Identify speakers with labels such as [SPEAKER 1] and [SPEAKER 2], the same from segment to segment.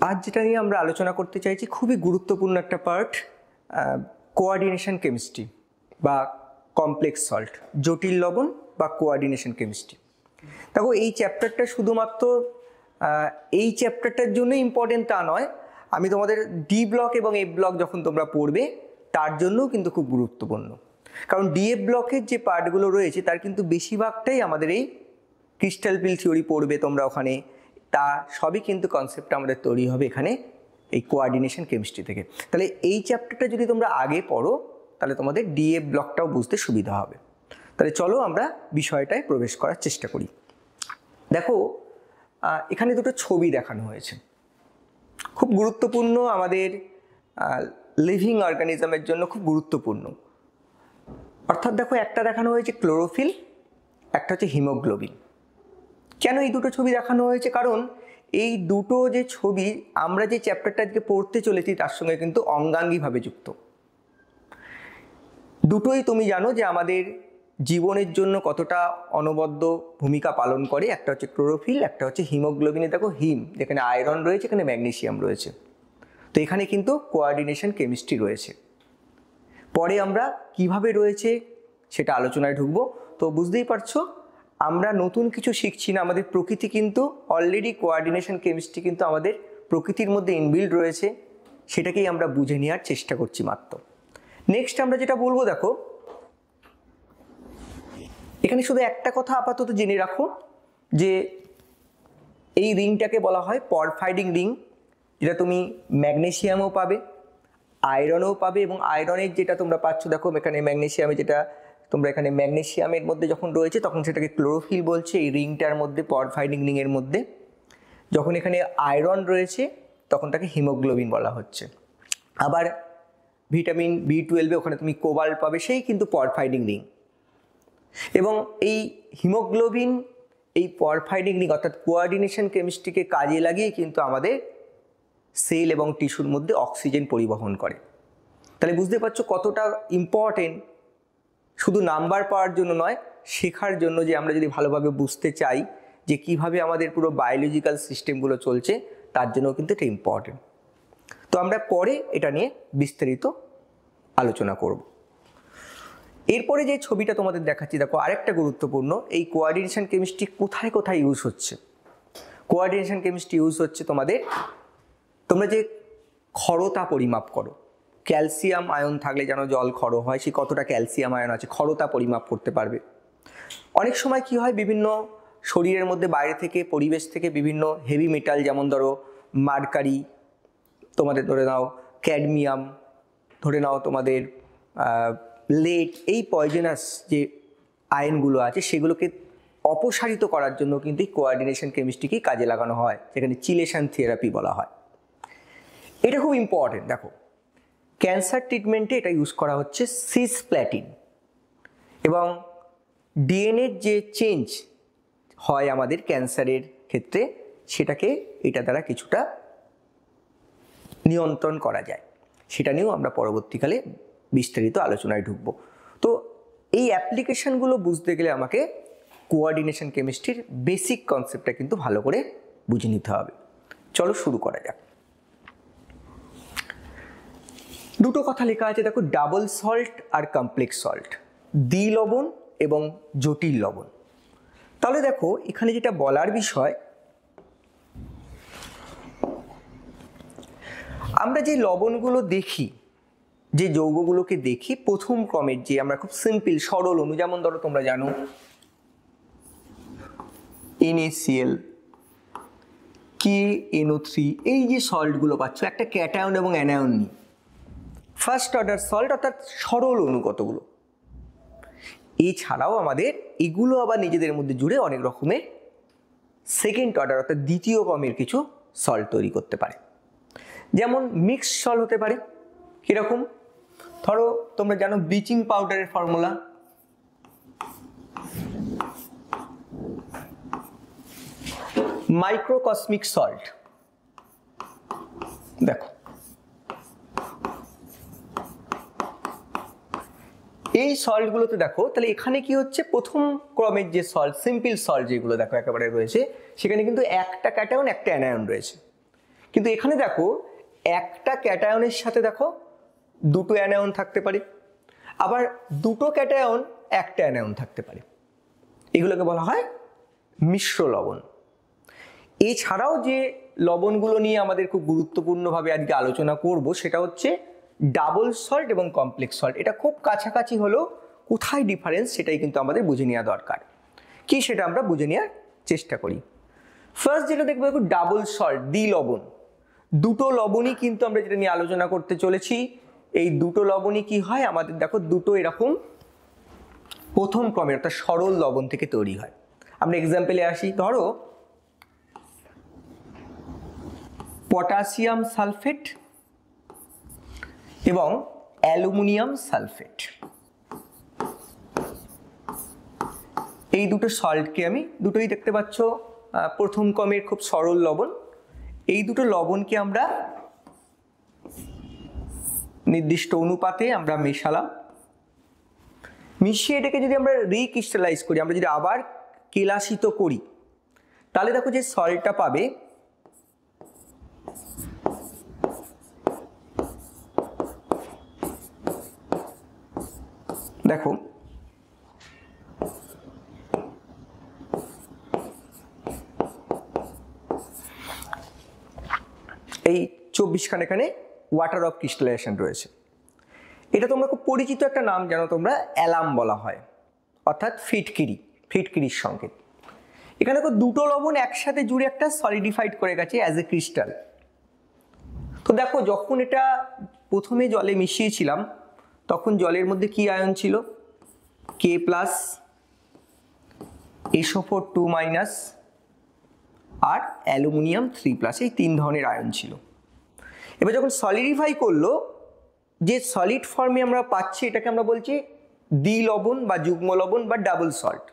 [SPEAKER 1] আজ যেটা নিয়ে আমরা আলোচনা করতে চাইছি খুবই গুরুত্বপূর্ণ একটা পার্ট, কোঅর্ডিনেশন কেমিস্ট্রি বা কমপ্লেক্স সল্ট, জটিল লবণ বা কোঅর্ডিনেশন কেমিস্ট্রি। দেখো, এই চ্যাপ্টারটা শুধুমাত্র এই চ্যাপ্টারটার জন্য ইম্পর্টেন্ট তা নয়, আমি তোমাদের ডি ব্লক এবং এফ ব্লক যখন তোমরা পড়বে তার জন্যও কিন্তু খুব গুরুত্বপূর্ণ। কারণ ডিএফ ব্লকের যে পার্টগুলো রয়েছে তার কিন্তু বেশিরভাগটাই আমাদের এই ক্রিস্টাল পিল থিওরি পড়বে তোমরা ওখানে, তা সবই কিন্তু কনসেপ্টটা আমাদের তৈরি হবে এখানে এই কোঅর্ডিনেশন কেমিস্ট্রি থেকে। তাহলে এই চ্যাপ্টারটা যদি তোমরা আগে পড়ো তাহলে তোমাদের ডিএফ ব্লকটাও বুঝতে সুবিধা হবে। তাহলে চলো আমরা বিষয়টায় প্রবেশ করার চেষ্টা করি। দেখো, এখানে দুটো ছবি দেখানো হয়েছে, খুব গুরুত্বপূর্ণ, আমাদের লিভিং অর্গানিজমের জন্য খুব গুরুত্বপূর্ণ। অর্থাৎ দেখো, একটা দেখানো হয়েছে ক্লোরোফিল, একটা হচ্ছে হিমোগ্লোবিন। কেন এই দুটো ছবি দেখানো হয়েছে? কারণ এই দুটো যে ছবি আমরা যে চ্যাপ্টারটা আজকে পড়তে চলেছি তার সঙ্গে কিন্তু অঙ্গাঙ্গিভাবে যুক্ত। দুটোই তুমি জানো যে আমাদের জীবনের জন্য কতটা অনবদ্য ভূমিকা পালন করে। একটা হচ্ছে ক্লোরোফিল, একটা হচ্ছে হিমোগ্লোবিনে দেখো হিম, যেখানে আয়রন রয়েছে, এখানে ম্যাগনেসিয়াম রয়েছে। তো এখানে কিন্তু কোঅর্ডিনেশন কেমিস্ট্রি রয়েছে। পরে আমরা কিভাবে রয়েছে সেটা আলোচনায় ঢুকবো। তো বুঝতেই পারছো আমরা নতুন কিছু শিখছি না, আমাদের প্রকৃতি কিন্তু অলরেডি কোঅর্ডিনেশন কেমিস্ট্রি কিন্তু আমাদের প্রকৃতির মধ্যে ইনবিল্ড রয়েছে, সেটাকেই আমরা বুঝে নেওয়ার চেষ্টা করছি মাত্র। নেক্সট আমরা যেটা বলবো, দেখো এখানে শুধু একটা কথা আপাতত জেনে রাখো যে এই রিংটাকে বলা হয় পরফাইডিং রিং, যেটা তুমি ম্যাগনেসিয়ামও পাবে, আয়রনও পাবে, এবং আয়রনের যেটা তোমরা পাচ্ছ দেখো এখানে ম্যাগনেসিয়ামে, যেটা তোমরা এখানে ম্যাগনেসিয়ামের মধ্যে যখন রয়েছে তখন সেটাকে ক্লোরোফিল বলছে এই রিংটার মধ্যে, পরফাইডিং রিংয়ের মধ্যে। যখন এখানে আয়রন রয়েছে তখন তাকে হিমোগ্লোবিন বলা হচ্ছে। আবার ভিটামিন B12 ওখানে তুমি কোবাল্ট পাবে, সেই কিন্তু পরফাইডিং রিং। এবং এই হিমোগ্লোবিন, এই পরফাইডিং রিং অর্থাৎ কোঅর্ডিনেশন কেমিস্ট্রিকে কাজে লাগিয়ে কিন্তু আমাদের সেল এবং টিস্যুর মধ্যে অক্সিজেন পরিবহন করে। তাহলে বুঝতে পারছো কতটা ইম্পর্টেন্ট, শুধু নাম্বার পাওয়ার জন্য নয়, শেখার জন্য, যে আমরা যদি ভালোভাবে বুঝতে চাই যে কিভাবে আমাদের পুরো বায়োলজিক্যাল সিস্টেমগুলো চলছে, তার জন্য কিন্তু এটা ইম্পর্টেন্ট। তো আমরা পরে এটা নিয়ে বিস্তারিত আলোচনা করব। এরপরে যে ছবিটা তোমাদের দেখাচ্ছি দেখো, আরেকটা গুরুত্বপূর্ণ, এই কোঅর্ডিনেশন কেমিস্ট্রি কোথায় কোথায় ইউজ হচ্ছে। কোঅর্ডিনেশন কেমিস্ট্রি ইউজ হচ্ছে তোমরা যে ক্ষরতা পরিমাপ করো, ক্যালসিয়াম আয়ন থাকলে যেন জল ক্ষর হয়, সেই কতটা ক্যালসিয়াম আয়ন আছে ক্ষরতা পরিমাপ করতে পারবে। অনেক সময় কি হয়, বিভিন্ন শরীরের মধ্যে বাইরে থেকে, পরিবেশ থেকে বিভিন্ন হেভি মেটাল, যেমন ধরো মার্কারি, তোমাদের ধরে নাও ক্যাডমিয়াম, ধরে নাও তোমাদের লেড, এই পয়জনাস যে আয়নগুলো আছে সেগুলোকে অপসারিত করার জন্য কিন্তু এই কোঅর্ডিনেশন কেমিস্ট্রিকেই কাজে লাগানো হয়, যেখানে চিলেশন থেরাপি বলা হয়। এটা খুব ইম্পর্টেন্ট। দেখো, ক্যান্সার ট্রিটমেন্টে এটা ইউজ করা হচ্ছে সিসপ্ল্যাটিন, এবং ডিএনএর যে চেঞ্জ হয় আমাদের ক্যান্সারের ক্ষেত্রে, সেটাকে এটা দ্বারা কিছুটা নিয়ন্ত্রণ করা যায়। সেটা নিয়েও আমরা পরবর্তীকালে বিস্তারিত আলোচনায় ঢুকবো। তো এই অ্যাপ্লিকেশনগুলো বুঝতে গেলে আমাকে কোঅর্ডিনেশন কেমিস্ট্রির বেসিক কনসেপ্টটা কিন্তু ভালো করে বুঝে নিতে হবে। চলো শুরু করা যাক। দুটো কথা লেখা আছে দেখো, ডাবল সল্ট আর কমপ্লেক্স সল্ট, দ্বি লবণ এবং জটিল লবণ। তাহলে দেখো এখানে যেটা বলার বিষয়, আমরা যে লবণগুলো দেখি, যে যৌগগুলোকে দেখি, প্রথম ক্রমের যে আমরা খুব সিম্পল সরল অণু, যেমন ধরো তোমরা জানো NaCl, KNO3, এই যে সল্টগুলো পাচ্ছ, একটা ক্যাটায়ন এবং অ্যানায়ন নিয়ে, ফার্স্ট অর্ডার সল্ট অর্থাৎ সরল অণু কতগুলো। এছাড়াও আমাদের এগুলো আবার নিজেদের মধ্যে জুড়ে অনেক রকমের সেকেন্ড অর্ডার অর্থাৎ দ্বিতীয় ক্রমের কিছু সল্ট তৈরি করতে পারে। যেমন মিক্সড সল্ট হতে পারে। কিরকম? ধরো তোমরা জানো ব্লিচিং পাউডারের ফর্মুলা, মাইক্রোকসমিক সল্ট। দেখো এই সল্টগুলোতে দেখো, তাহলে এখানে কি হচ্ছে, প্রথম ক্রমের যে সল্ট, সিম্পল সল্ট যেগুলো দেখো একেবারে রয়েছে, সেখানে কিন্তু একটা ক্যাটায়ন একটা অ্যানায়ন রয়েছে। কিন্তু এখানে দেখো একটা ক্যাটায়নের সাথে দেখো দুটো অ্যানায়ন থাকতে পারে, আবার দুটো ক্যাটায়ন একটা অ্যানায়ন থাকতে পারে, এগুলোকে বলা হয় মিশ্র লবণ। এছাড়াও যে লবণগুলো নিয়ে আমাদের খুব গুরুত্বপূর্ণভাবে আজকে আলোচনা করব সেটা হচ্ছে ডাবল সল্ট এবং কমপ্লেক্স সল্ট। এটা খুব কাছাকাছি হলো, কোথায় ডিফারেন্স সেটাই কিন্তু আমাদের বুঝে নেওয়া দরকার। কি সেটা আমরা বুঝে নেওয়ার চেষ্টা করি। ফার্স্ট যেটা দেখবো দেখো ডাবল সল্ট, দ্বিলবণ। দুটো লবণই কিন্তু আমরা যেটা নিয়ে আলোচনা করতে চলেছি, এই দুটো লবণই কি হয় আমাদের দেখো দুটো এরকম প্রথম ক্রমের অর্থাৎ সরল লবণ থেকে তৈরি হয়। আমরা এক্সাম্পলে আসি, ধরো পটাশিয়াম সালফেট এবং অ্যালুমিনিয়াম সালফেট, এই দুটো সল্টকে আমি দুটোই দেখতে পাচ্ছ প্রথম ক্রমের খুব সরল লবণ। এই দুটো লবণকে আমরা নির্দিষ্ট অনুপাতে আমরা মেশালাম, মিশিয়ে এটাকে যদি আমরা রিক্রিস্টালাইজ করি, আমরা যদি আবার কেলাসিত করি, তাহলে দেখো যে সল্টটা পাবে দেখো এই 24খানা এখানে ওয়াটার অফ ক্রিস্টালাইজেশন রয়েছে। এটা তোমরা খুব পরিচিত একটা নাম জানো তোমরা, অ্যালাম বলা হয়, অর্থাৎ ফিটকিরির সংকেত। এখানে তো দুটো লবণ একসাথে জুড়ে একটা সলিডিফাইড করে গেছে অ্যাজ এ ক্রিস্টাল। তো দেখো যখন এটা প্রথমে জলে মিশিয়েছিলাম তখন জলের মধ্যে কি আয়ন ছিল, K+, SO4 2- আর অ্যালুমিনিয়াম 3+, এই 3 ধরনের আয়ন ছিল। এবার যখন সলিডিফাই করলো, যে সলিড ফর্মে আমরা পাচ্ছি এটাকে আমরা বলছি দ্বিলবণ বা যুগ্ম লবণ বা ডাবল সল্ট।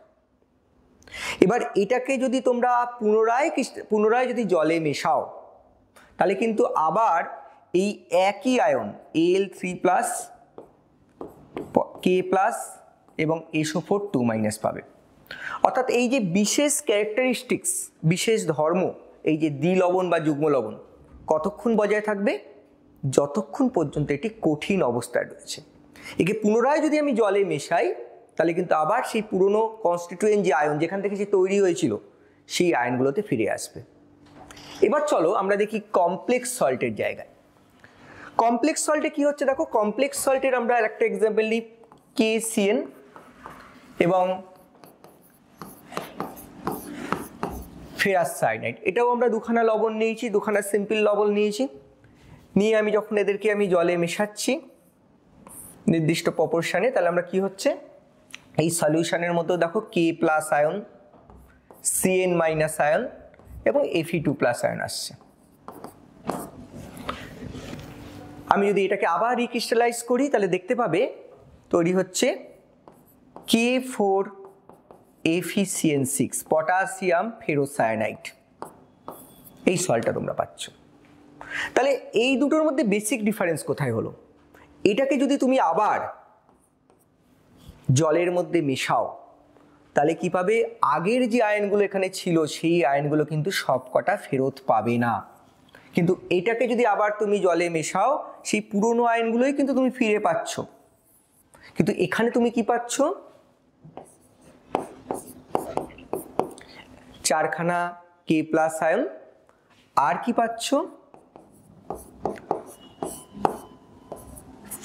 [SPEAKER 1] এবার এটাকে যদি তোমরা পুনরায় যদি জলে মেশাও, তাহলে কিন্তু আবার এই একই আয়ন Al3+, K+ এবং SO4 2- পাবে। অর্থাৎ এই যে বিশেষ ক্যারেক্টারিস্টিক্স, বিশেষ ধর্ম, এই যে দ্বিলবণ বা যুগ্ম লবণ কতক্ষণ বজায় থাকবে, যতক্ষণ পর্যন্ত এটি কঠিন অবস্থায় রয়েছে। একে পুনরায় যদি আমি জলে মেশাই, তাহলে কিন্তু আবার সেই পুরনো কনস্টিটিউয়েন্ট যে আয়ন যেখান থেকে সে তৈরি হয়েছিল সেই আয়নগুলোতে ফিরে আসবে। এবার চলো আমরা দেখি কমপ্লেক্স সল্টের জায়গায়। কমপ্লেক্স সল্টে কি হচ্ছে দেখো, কমপ্লেক্স সল্টের আমরা একটা এক্সাম্পল নিই, KCN এবং ফেরাস সায়ানাইড। এটাও আমরা দুখানা লবণ নিয়েছি, দুখানা সিম্পল লবণ নিয়েছি, নিয়ে আমি যখন এদেরকে আমি জলে মেশাচ্ছি নির্দিষ্ট প্রপোর্শনে, তাহলে আমরা কি হচ্ছে এই সলিউশনের মধ্যে দেখো K+ আয়ন, Cn- আয়ন এবং Fe2+ আয়ন আসছে। আমি যদি এটাকে আবার রিক্রিস্টালাইজ করি তাহলে দেখতে পাবে তৈরি হচ্ছে K4FeCN6 পটাশিয়াম ফেরোসায়ানাইড, এই সল্টটা তোমরা পাচ্ছ। তাহলে এই দুটোর মধ্যে বেসিক ডিফারেন্স কোথায় হলো, এটাকে যদি তুমি আবার জলের মধ্যে মেশাও তাহলে কি পাবে, আগের যে আয়নগুলো এখানে ছিল সেই আয়নগুলো কিন্তু সবকটা ফেরত পাবে না। কিন্তু এটাকে যদি আবার তুমি জলে মেশাও, সেই পুরনো আয়নগুলোই কিন্তু তুমি ফিরে পাচ্ছ। কিন্তু এখানে তুমি কি পাচ্ছ, 4খানা K+ আয়ন, আর কি পাচ্ছ,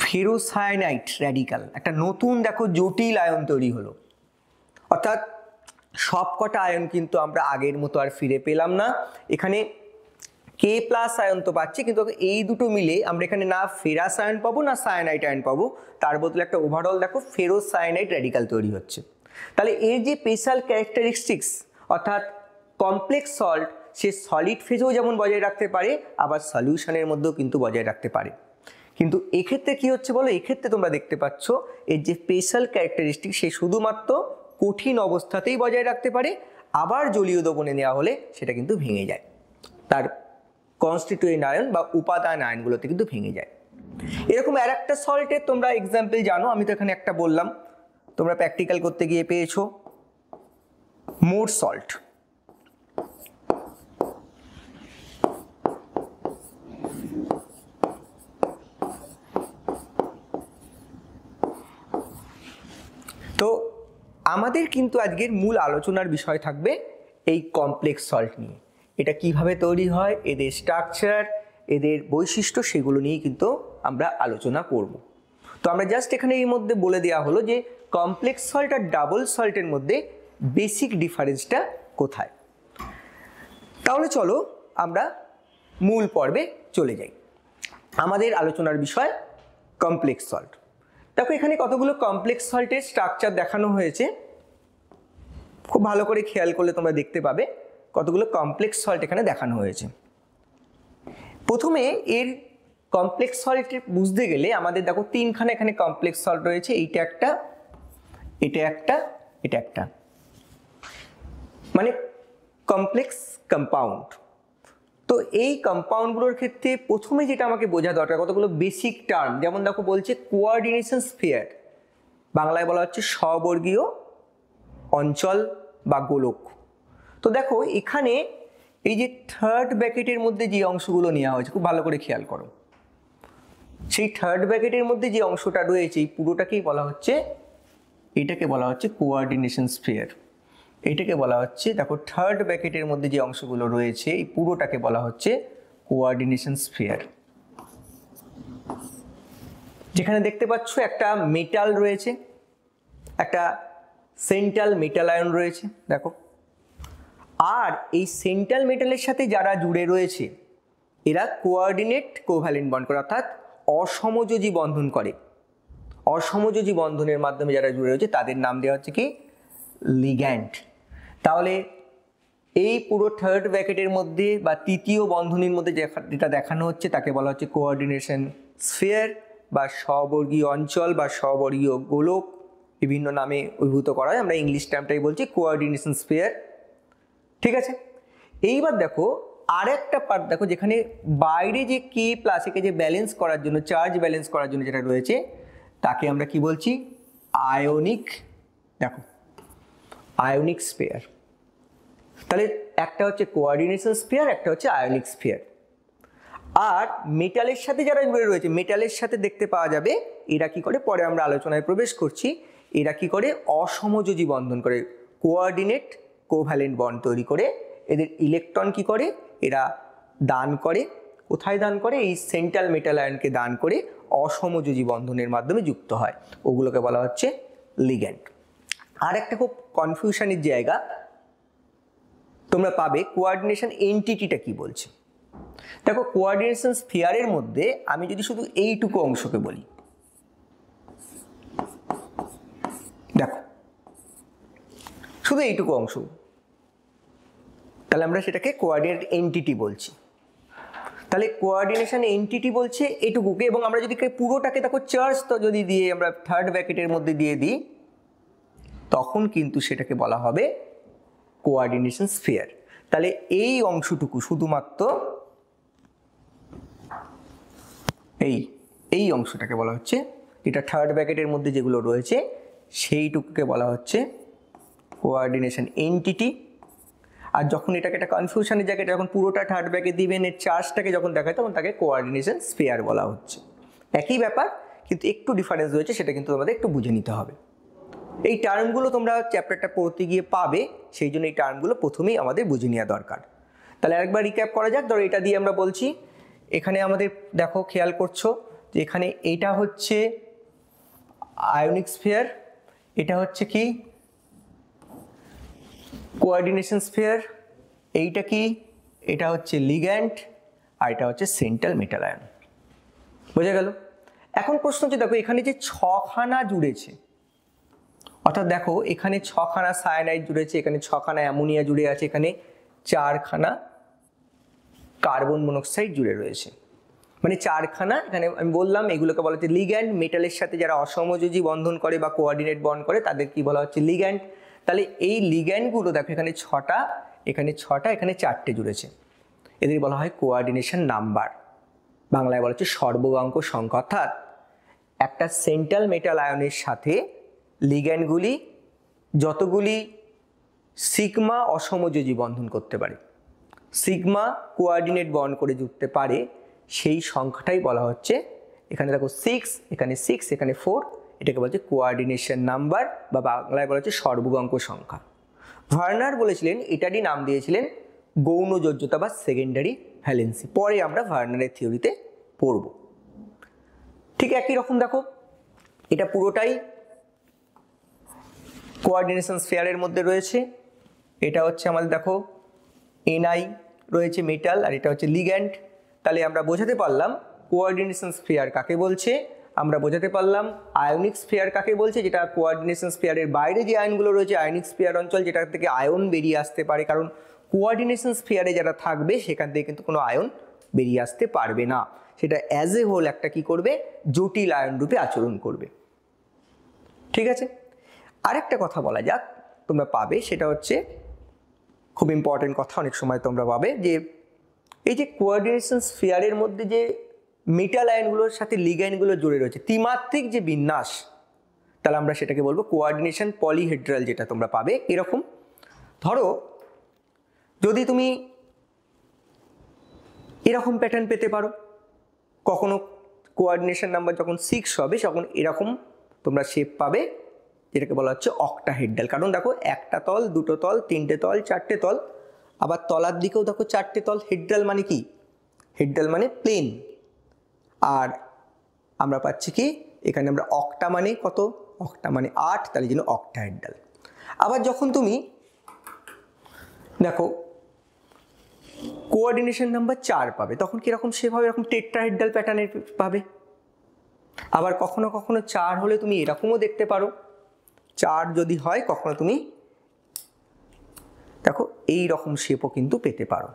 [SPEAKER 1] ফেরোসায়ানাইট র্যাডিক্যাল, একটা নতুন দেখো জটিল আয়ন তৈরি হলো। অর্থাৎ সবকটা আয়ন কিন্তু আমরা আগের মতো আর ফিরে পেলাম না। এখানে K+ আয়ন তো পাচ্ছি, কিন্তু এই দুটো মিলে আমরা এখানে না ফেরাস আয়ন পাবো না সায়ানাইট আয়ন পাবো, তার বদলে একটা ওভারঅল দেখো ফেরোসায়ানাইট র্যাডিক্যাল তৈরি হচ্ছে। তাহলে এর যে স্পেশাল ক্যারেক্টারিস্টিক্স, অর্থাৎ কমপ্লেক্স সল্ট সে সলিড ফেজেও যেমন বজায় রাখতে পারে, আবার সলিউশনের মধ্যেও কিন্তু বজায় রাখতে পারে। কিন্তু এক্ষেত্রে কি হচ্ছে বলো, এক্ষেত্রে তোমরা দেখতে পাচ্ছ এর যে স্পেশাল ক্যারেক্টারিস্টিক সে শুধুমাত্র কঠিন অবস্থাতেই বজায় রাখতে পারে, আবার জলীয় দ্রবণে নেওয়া হলে সেটা কিন্তু ভেঙে যায়, তার কনস্টিটিউয়েন্ট আয়ন বা উপাদান আয়নগুলোতে কিন্তু ভেঙে যায়। এরকম আর একটা সল্টের তোমরা এক্সাম্পল জানো, আমি তো এখানে একটা বললাম, তোমরা প্র্যাকটিক্যাল করতে গিয়ে পেয়েছো মোর সল্ট। আমাদের কিন্তু আজকের মূল আলোচনার বিষয় থাকবে এই কমপ্লেক্স সল্ট নিয়ে। এটা কিভাবে তৈরি হয়, এদের স্ট্রাকচার, এদের বৈশিষ্ট্য, সেগুলো নিয়েই কিন্তু আমরা আলোচনা করব। তো আমরা জাস্ট এখানে এর মধ্যে বলে দেওয়া হলো যে কমপ্লেক্স সল্ট আর ডাবল সল্টের মধ্যে বেসিক ডিফারেন্সটা কোথায়। তাহলে চলো আমরা মূল পর্বে চলে যাই। আমাদের আলোচনার বিষয় কমপ্লেক্স সল্ট। দেখো এখানে কতগুলো কমপ্লেক্স সল্টের স্ট্রাকচার দেখানো হয়েছে, খুব ভালো করে খেয়াল করলে তোমরা দেখতে পাবে কতগুলো কমপ্লেক্স সল্ট এখানে দেখানো হয়েছে। প্রথমে এর কমপ্লেক্স সল্ট বুঝতে গেলে আমাদের দেখো তিনখানা এখানে কমপ্লেক্স সল্ট রয়েছে, এইটা একটা, এটা একটা, এটা একটা, মানে কমপ্লেক্স কম্পাউন্ড। তো এই কম্পাউন্ডগুলোর ক্ষেত্রে প্রথমে যেটা আমাকে বোঝা দরকার কতগুলো বেসিক টার্ম, যেমন দেখো বলছে কোঅর্ডিনেশন স্ফিয়ার, বাংলায় বলা হচ্ছে স্ববর্গীয় অঞ্চল বা গোলক। তো দেখো এখানে এই যে থার্ড ব্র্যাকেটের মধ্যে যে অংশগুলো নেওয়া হয়েছে, খুব ভালো করে খেয়াল করো, সেই থার্ড ব্র্যাকেটের মধ্যে যে অংশটা রয়েছে এই পুরোটাকেই বলা হচ্ছে, এটাকে বলা হচ্ছে কোঅর্ডিনেশন স্ফিয়ার। এটাকে বলা হচ্ছে, দেখো থার্ড ব্র্যাকেটের মধ্যে যে অংশগুলো রয়েছে এই পুরোটাকে বলা হচ্ছে কোঅর্ডিনেশন স্ফিয়ার। যেখানে দেখতে পাচ্ছ একটা মেটাল রয়েছে, একটা সেন্ট্রাল মেটাল আয়ন রয়েছে দেখো, আর এই সেন্ট্রাল মেটালের সাথে যারা জুড়ে রয়েছে এরা কোঅর্ডিনেট কোভ্যালেন্ট বন্ড করে, অর্থাৎ অসমযোজী বন্ধন করে। অসমযোজী বন্ধনের মাধ্যমে যারা জুড়ে রয়েছে তাদের নাম দেওয়া হচ্ছে কি, লিগ্যান্ড। তাহলে এই পুরো থার্ড ব্র্যাকেটের মধ্যে বা তৃতীয় বন্ধনীর মধ্যে যেটা দেখানো হচ্ছে তাকে বলা হচ্ছে কোঅর্ডিনেশন স্ফিয়ার বা স্ববর্গীয় অঞ্চল বা স্ববর্গীয় গোলক, বিভিন্ন নামে অভিভূত করা হয়, আমরা ইংলিশ টার্মটাই বলছি কোঅর্ডিনেশন স্ফিয়ার। ঠিক আছে, এইবার দেখো আর একটা পার্ট দেখো, যেখানে বাইরে যে কে প্লাস একে যে ব্যালেন্স করার জন্য, চার্জ ব্যালেন্স করার জন্য যেটা রয়েছে তাকে আমরা কি বলছি, আয়নিক, দেখো আয়নিক স্ফিয়ার। তাহলে একটা হচ্ছে কোঅর্ডিনেশন স্ফিয়ার, একটা হচ্ছে আয়নিক স্ফিয়ার। আর মেটালের সাথে যারা জুড়ে রয়েছে, মেটালের সাথে দেখতে পাওয়া যাবে এরা কি করে, পরে আমরা আলোচনায় প্রবেশ করছি, এরা কি করে অসমযোজী বন্ধন করে, কোঅর্ডিনেট কোভ্যালেন্ট বন্ড তৈরি করে এদের ইলেকট্রন কি করে, এরা দান করে। কোথায় দান করে, এই সেন্ট্রাল মেটাল আয়নকে দান করে অসমযোজী বন্ধনের মাধ্যমে যুক্ত হয়, ওগুলোকে বলা হচ্ছে লিগ্যান্ড। আর একটা খুব কনফিউশনের জায়গা তোমরা পাবে, কোঅর্ডিনেশন এন্টিটিটা কি বলছে। দেখো কোঅর্ডিনেশন স্ফিয়ারের মধ্যে আমি যদি শুধু এইটুকু অংশকে বলি, দেখো শুধু এইটুকু অংশ, তাহলে আমরা সেটাকে কোঅর্ডিনেট এন্টিটি বলছি। তাহলে কোঅর্ডিনেশন এন্টিটি বলছে এটুকুকে, এবং আমরা যদি পুরোটাকে দেখো চার্জ তো যদি দিয়ে আমরা থার্ড ব্র্যাকেটের মধ্যে দিয়ে দিই তখন কিন্তু সেটাকে বলা হবে কোঅর্ডিনেশন স্ফিয়ার। তাহলে এই অংশটুকু শুধুমাত্র এই অংশটাকে বলা হচ্ছে, এটা থার্ড ব্র্যাকেটের মধ্যে যেগুলো রয়েছে সেইটুকুকে বলা হচ্ছে কোঅর্ডিনেশন এন্টিটি। আর যখন এটাকে একটা কনফিউশনের জায়গায় যখন পুরোটা থার্ড ব্র্যাকেট দিবেন, এর চার্জটাকে যখন দেখায় তখন তাকে কোঅর্ডিনেশন স্ফিয়ার বলা হচ্ছে। একই ব্যাপার কিন্তু একটু ডিফারেন্স রয়েছে, সেটা কিন্তু আমাদের একটু বুঝে নিতে হবে। এই টার্মগুলো তোমরা চ্যাপ্টারটা পড়তে গিয়ে পাবে, সেই জন্য এই টার্মগুলো প্রথমেই আমাদের বুঝে নেওয়া দরকার। তাহলে আরেকবার রিক্যাপ করা যাক। ধরো এটা দিয়ে আমরা বলছি, এখানে আমাদের দেখো খেয়াল করছো যে এখানে এটা হচ্ছে আয়নিক স্ফিয়ার, এটা হচ্ছে কি কোঅর্ডিনেশন স্ফিয়ার, এইটা কি, এটা হচ্ছে লিগ্যান্ড, আর এটা হচ্ছে সেন্ট্রাল মেটাল আয়ন। বোঝা গেল? এখন প্রশ্ন হচ্ছে দেখো এখানে যে ছখানা জুড়েছে, অর্থাৎ দেখো এখানে ছখানা সায়ানাইড জুড়েছে, এখানে ছখানা অ্যামোনিয়া জুড়ে আছে, এখানে চারখানা কার্বন মনোক্সাইড জুড়ে রয়েছে, মানে চারখানা। এখানে আমি বললাম এগুলোকে বলা হচ্ছে লিগ্যান্ড। মেটালের সাথে যারা অসমযোজী বন্ধন করে বা কোঅর্ডিনেট বন্ড করে তাদের কি বলা হচ্ছে, লিগ্যান্ড। তাহলে এই লিগ্যান্ডগুলো দেখো এখানে ছটা, এখানে ছটা, এখানে চারটে জুড়েছে, এদের বলা হয় কোঅর্ডিনেশন নাম্বার, বাংলায় বলা হচ্ছে সর্বঙ্ক সংখ্যা। অর্থাৎ একটা সেন্ট্রাল মেটাল আয়নের সাথে লিগ্যান্ডগুলি যতগুলি সিগমা অসমযোজী বন্ধন করতে পারে, সিগমা কোঅর্ডিনেট বন্ড করে জুড়তে পারে, সেই সংখ্যাটাই বলা হচ্ছে, এখানে দেখো 6, এখানে 6, এখানে 4, এটাকে বলছে কোঅর্ডিনেশন নাম্বার বা বাংলায় বলা হচ্ছে সর্বঙ্ক সংখ্যা। ভার্নার বলেছিলেন, এটারই নাম দিয়েছিলেন গৌণ যোজ্যতা বা সেকেন্ডারি ভ্যালেন্সি। পরে আমরা ভার্নারের থিওরিতে পড়ব। ঠিক একই রকম দেখো, এটা পুরোটাই কোঅর্ডিনেশন স্ফিয়ারের মধ্যে রয়েছে। এটা হচ্ছে আমাদের দেখো এনআই রয়েছে মেটাল, আর এটা হচ্ছে লিগ্যান্ড। তাহলে আমরা বোঝাতে পারলাম কোঅর্ডিনেশন স্ফিয়ার কাকে বলছে, আমরা বোঝাতে পারলাম আয়নিক স্ফিয়ার কাকে বলছে, যেটা কোঅর্ডিনেশন স্ফিয়ারের বাইরে যে আয়নগুলো রয়েছে আয়নিক স্ফিয়ার অঞ্চল, যেটা থেকে আয়ন বেরিয়ে আসতে পারে, কারণ কোঅর্ডিনেশন স্ফিয়ারে যারা থাকবে সেখান থেকে কিন্তু কোনো আয়ন বেরিয়ে আসতে পারবে না, সেটা অ্যাজ এ হোল একটা কি করবে, জটিল আয়ন রূপে আচরণ করবে। ঠিক আছে, আরেকটা কথা বলা যাক, তোমরা পাবে, সেটা হচ্ছে খুব ইম্পর্টেন্ট কথা, অনেক সময় তোমরা পাবে যে এই যে কোঅর্ডিনেশন স্ফিয়ারের মধ্যে যে মেটাল আয়নগুলোর সাথে লিগ্যান্ডগুলো জুড়ে রয়েছে, ত্রিমাত্রিক যে বিন্যাস, তাহলে আমরা সেটাকে বলবো কোঅর্ডিনেশন পলিহেড্রাল, যেটা তোমরা পাবে এরকম। ধরো যদি তুমি এরকম প্যাটার্ন পেতে পারো, কখনো কোঅর্ডিনেশন নাম্বার যখন 6 হবে তখন এরকম তোমরা শেপ পাবে, যেটাকে বলা হচ্ছে অক্টাহেড্রাল। কারণ দেখো একটা তল, দুটো তল, তিনটে তল, চারটে তল, আবার তলার দিকেও দেখো চারটে তল। হেড্রাল মানে কি? হেড্রাল মানে প্লেন। আর আমরা পাচ্ছি কি এখানে আমরা অক্টা মানে কত, অক্টা মানে 8, তাহলে জন্য অক্টাহেড্রাল। আবার যখন তুমি দেখো কোঅর্ডিনেশন নাম্বার 4 পাবে, তখন কিরকম শেপ হবে, এরকম টেট্রাহেড্রাল প্যাটার্নের পাবে। আবার কখনো কখনো 4 হলে তুমি এরকমও দেখতে পারো, 4 যদি হয় কখনো তুমি দেখো এই রকম শেপও কিন্তু পেতে পারো,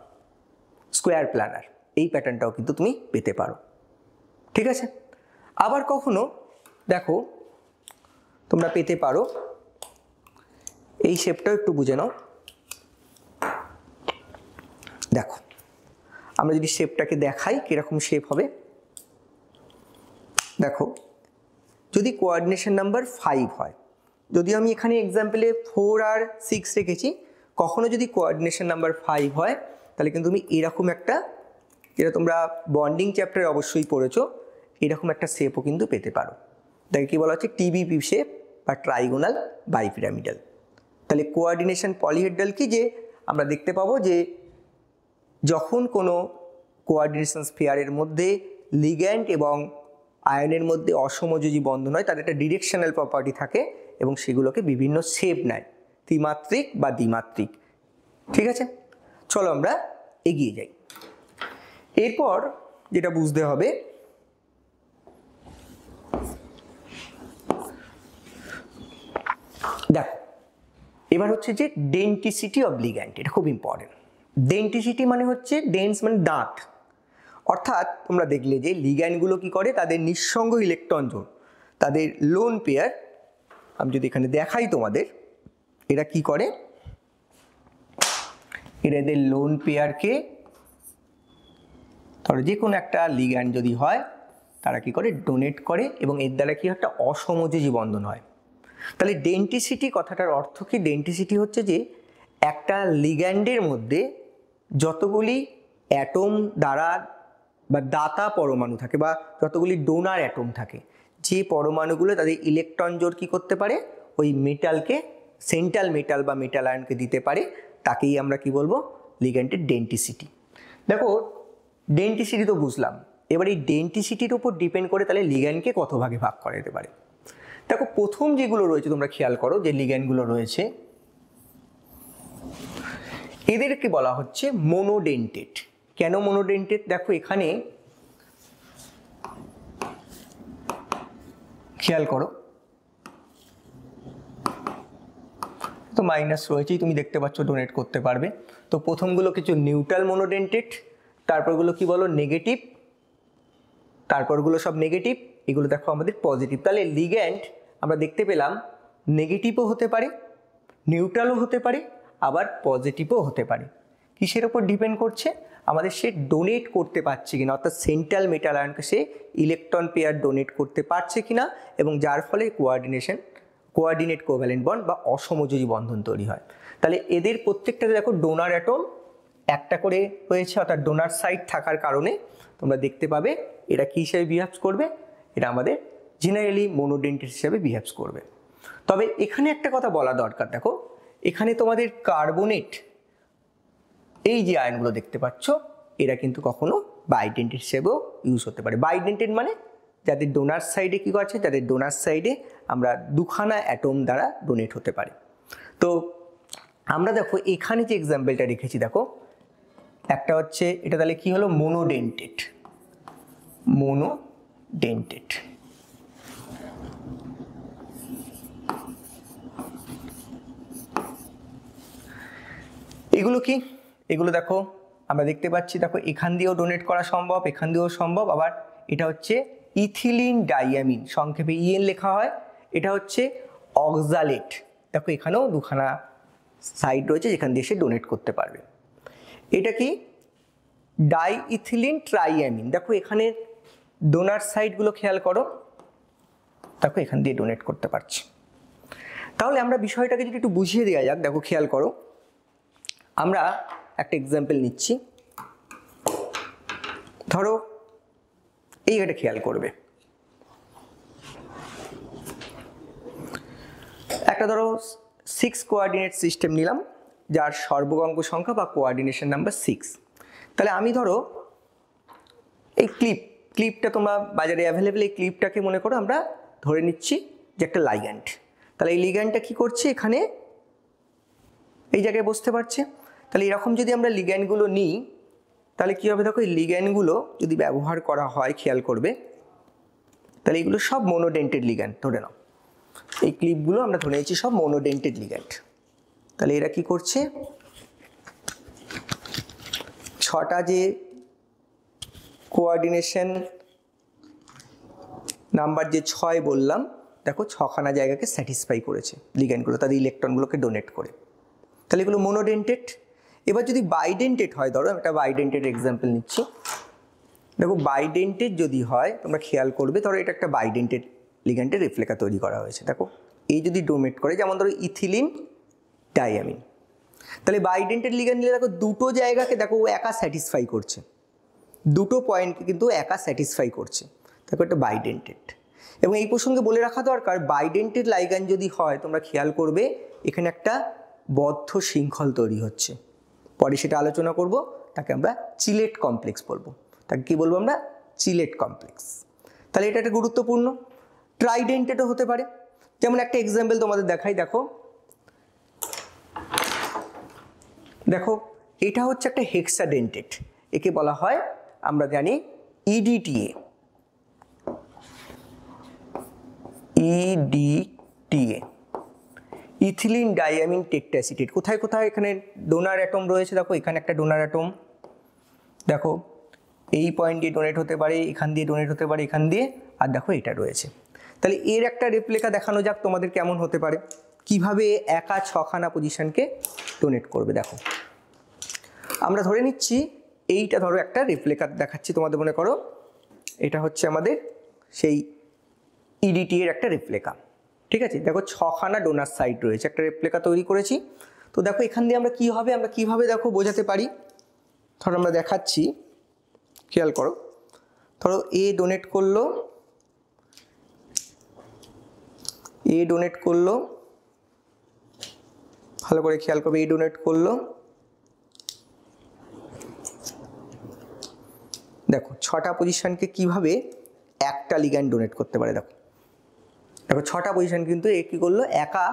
[SPEAKER 1] স্কোয়ার প্ল্যানার, এই প্যাটার্নটাও কিন্তু তুমি পেতে পারো। ঠিক আছে, আবার কখনো দেখো তোমরা পেতে পারো এই শেপটাও একটু বুঝে নাও। দেখো আমরা যদি শেপটাকে দেখাই কিরকম শেপ হবে, দেখো যদি কোঅর্ডিনেশন নাম্বার 5 হয়, যদি আমি এখানে এক্সাম্পলে 4 আর 6 রেখেছি, কখনো যদি কোঅর্ডিনেশন নাম্বার 5 হয় তাহলে কিন্তু তুমি এরকম একটা, যেটা তোমরা বন্ডিং চ্যাপ্টারে অবশ্যই পড়েছো, এরকম একটা শেপও কিন্তু পেতে পারো। তাকে কি বলা হচ্ছে টিবিপি শেপ বা ট্রাইগোনাল বাইপিরামিডাল। তাহলে কোঅর্ডিনেশন পলিহেড্রাল কি, যে আমরা দেখতে পাবো যে যখন কোনো কোঅর্ডিনেশন স্ফিয়ারের মধ্যে লিগ্যান্ড এবং আয়নের মধ্যে অসমযোজী বন্ধন হয়, তার একটা ডিরেকশনাল প্রপার্টি থাকে এবং সেগুলোকে বিভিন্ন শেপ নেয়, ত্রিমাত্রিক বা দ্বিমাত্রিক। ঠিক আছে, চলো আমরা এগিয়ে যাই। এরপর যেটা বুঝতে হবে, দেখো এবার হচ্ছে যে ডেন্টিসিটি অফ লিগ্যান্ড, এটা খুব ইম্পর্টেন্ট। ডেন্টিসিটি মানে হচ্ছে, ডেন্স মানে দাঁত, অর্থাৎ তোমরা দেখলে যে লিগ্যান্ডগুলো কি করে, তাদের নিঃসঙ্গ ইলেকট্রন জোন, তাদের লোন পেয়ার, আমি যদি এখানে দেখাই তোমাদের, এরা কি করে, এরা এদের লোন পেয়ারকে, ধরো যে কোনো একটা লিগ্যান্ড যদি হয় তারা কি করে, ডোনেট করে এবং এর দ্বারা কি একটা অসমযোজী বন্ধন হয়। তাহলে ডেন্টিসিটি কথাটার অর্থ কি? ডেন্টিসিটি হচ্ছে যে একটা লিগ্যান্ডের মধ্যে যতগুলি অ্যাটম দ্বারা বা দাতা পরমাণু থাকে বা যতগুলি ডোনার অ্যাটম থাকে, যে পরমাণুগুলো তাদের ইলেকট্রন জোর কী করতে পারে, ওই মেটালকে, সেন্ট্রাল মেটাল বা মেটাল আয়নকে দিতে পারে, তাকেই আমরা কি বলবো, লিগ্যান্ডের ডেন্টিসিটি। দেখো ডেন্টিসিটি তো বুঝলাম, এবার এই ডেন্টিসিটির উপর ডিপেন্ড করে তাহলে লিগ্যান্ডকে কত ভাগে ভাগ করা যেতে পারে। দেখো প্রথম যেগুলো রয়েছে তোমরা খেয়াল করো, যে লিগ্যান্ডগুলো রয়েছে এদেরকে বলা হচ্ছে মোনোডেন্টেড। কেন মোনোডেন্টেড? দেখো এখানে খেয়াল করো, তো মাইনাস রয়েছেই, তুমি দেখতে পাচ্ছ ডোনেট করতে পারবে। তো প্রথমগুলো কিছু নিউট্রাল মোনোডেন্টেড, তারপরগুলো কি বলো নেগেটিভ, তারপরগুলো সব নেগেটিভ, এগুলো দেখো আমাদের পজিটিভ। তাহলে লিগ্যান্ড আমরা দেখতে পেলাম নেগেটিভও হতে পারে, নিউট্রালও হতে পারে, আবার পজিটিভও হতে পারে। কিসের ওপর ডিপেন্ড করছে? আমাদের সে ডোনেট করতে পারছে কিনা, অর্থাৎ সেন্ট্রাল মেটাল আয়নকে সে ইলেকট্রন পেয়ার ডোনেট করতে পারছে কিনা, এবং যার ফলে কোঅর্ডিনেট কোভ্যালেন্ট বন্ড বা অসমযোজী বন্ধন তৈরি হয়। তাহলে এদের প্রত্যেকটাতে দেখো ডোনার অ্যাটম একটা করে হয়েছে, অর্থাৎ ডোনার সাইড থাকার কারণে তোমরা দেখতে পাবে এরা কী হিসেবে বিহেভ করবে, এটা আমাদের জেনারেলি মোনোডেন্টেট হিসেবে বিহেভস করবে। তবে এখানে একটা কথা বলা দরকার, দেখো এখানে তোমাদের কার্বনেট এই যে আয়নগুলো দেখতে পাচ্ছ এরা কিন্তু কখনো বাইডেন্টেট হিসেবেও ইউজ হতে পারে। বাইডেন্টেট মানে যাদের ডোনার সাইডে কী আছে, যাদের ডোনার সাইডে আমরা দুখানা অ্যাটম দ্বারা ডোনেট হতে পারে। তো আমরা দেখো এখানে যে এক্সাম্পলটা রেখেছি, দেখো একটা হচ্ছে এটা তাহলে কি হলো, মোনোডেন্টেড। মোনোডেন্টেড এগুলো কি, এগুলো দেখো আমরা দেখতে পাচ্ছি, দেখো এখান দিয়েও ডোনেট করা সম্ভব, এখান দিয়েও সম্ভব। আবার এটা হচ্ছে ইথিলিন ডাইয়ামিন, সংক্ষেপে ইএন লেখা হয়। এটা হচ্ছে অক্সালেট, দেখো এখানেও দুখানা সাইড রয়েছে যেখান দিয়ে সে ডোনেট করতে পারবে। এটা কি ডাই ইথিলিন ট্রাইয়ামিন, দেখো এখানে ডোনার সাইডগুলো খেয়াল করো, দেখো এখান দিয়ে ডোনেট করতে পারছে। তাহলে আমরা বিষয়টাকে যদি একটু বুঝিয়ে দেওয়া যাক, দেখো খেয়াল করো, আমরা একটা এক্সাম্পল নিচ্ছি। ধরো এই এটা খেয়াল করবে, একটা ধরো 6 কোঅর্ডিনেট সিস্টেম নিলাম যার সর্বঙ্গ সংখ্যা বা কোঅর্ডিনেশন নাম্বার 6। তাহলে আমি ধরো এই ক্লিপটা তোমরা বাজারে অ্যাভেলেবেল, এই ক্লিপটাকে মনে করো আমরা ধরে নিচ্ছি যে একটা লাইগ্যান্ড। তাহলে এই লিগ্যান্ডটা কী করছে, এখানে এই জায়গায় বসতে পারছে। তাহলে এরকম যদি আমরা লিগ্যান্ডগুলো নিই তাহলে কী হবে, দেখো এই লিগ্যান্ডগুলো যদি ব্যবহার করা হয়, খেয়াল করবে, তাহলে এগুলো সব মোনোডেন্টেড লিগ্যান্ড ধরে নাও। এই ক্লিপগুলো আমরা ধরে নিচ্ছি সব মোনোডেন্টেড লিগ্যান্ড। তাহলে এরা কি করছে, 6টা যে কোঅর্ডিনেশন নাম্বার যে 6 বললাম, দেখো 6খানা জায়গাকে স্যাটিসফাই করেছে লিগ্যান্ডগুলো তাদের ইলেকট্রনগুলোকে ডোনেট করে। তাহলে এগুলো মোনোডেন্টেড। এবার যদি বাইডেন্টেড হয়, ধরো একটা বাইডেন্টেড এক্সাম্পল নিচ্ছি, দেখো বাইডেন্টেড যদি হয় তোমরা খেয়াল করবে, ধরো এটা একটা বাইডেন্টেড লিগ্যান্ডের রেপ্লিকা তৈরি করা হয়েছে। দেখো এই যদি ডোনেট করে, যেমন ধরো ইথিলিন ডাইয়ামিন, তাহলে বাইডেন্টেড লিগ্যান্ড নিলে দেখো দুটো জায়গাকে দেখো ও একা স্যাটিসফাই করছে, দুটো পয়েন্টকে কিন্তু একা স্যাটিসফাই করছে, দেখো এটা বাইডেন্টেড। এবং এই প্রসঙ্গে বলে রাখা দরকার, বাইডেন্টেড লিগ্যান্ড যদি হয় তোমরা খেয়াল করবে এখানে একটা বদ্ধ শৃঙ্খল তৈরি হচ্ছে, পরে সেটা আলোচনা করব, তাকে আমরা চিলেট কমপ্লেক্স বলবো। তাকে কি বলবো আমরা, চিলেট কমপ্লেক্স। তাহলে এটা একটা গুরুত্বপূর্ণ। ট্রাইডেন্টেডও হতে পারে, যেমন একটা এক্সাম্পল তোমাদের দেখাই, দেখো দেখো এটা হচ্ছে একটা হেক্সাডেন্টেড, একে বলা হয় আমরা জানি EDTA. EDTA ethylene diamine tetraacetate. কোথায় কোথায় এখানে ডোনার অ্যাটম রয়েছে, দেখো এখানে একটা ডোনার অ্যাটম, দেখো এই পয়েন্ট দিয়ে ডোনেট হতে পারে, এখান দিয়ে ডোনেট হতে পারে, এখান দিয়ে, আর দেখো এটা রয়েছে। তাহলে এর একটা রেপ্লিকা দেখানো যাক তোমাদের কেমন হতে পারে, কিভাবে একা 6খানা পজিশনকে ডোনেট করবে। দেখো আমরা ধরে নিচ্ছি এইটা ধরো একটা রেপ্লিকা দেখাচ্ছি তোমাদের, মনে করো এটা হচ্ছে আমাদের সেই ইডিটি এর একটা রেপ্লিকা, ঠিক আছে। দেখো 6খানা ডোনার সাইড রয়েছে, একটা রেপ্লিকা তৈরি করেছি। তো দেখো এখান দিয়ে আমরা কি হবে, আমরা কিভাবে দেখো বোঝাতে পারি, ধরো আমরা দেখাচ্ছি, খেয়াল করো, ধরো এ ডোনেট করলো, এ ডোনেট করলো, ভালো করে খেয়াল করবে, এ ডোনেট করলো, দেখো 6টা পজিশনকে কিভাবে একটা লিগ্যান্ড ডোনেট করতে পারে। দেখো দেখো 6টা পজিশন কিন্তু এ কী করলো, একা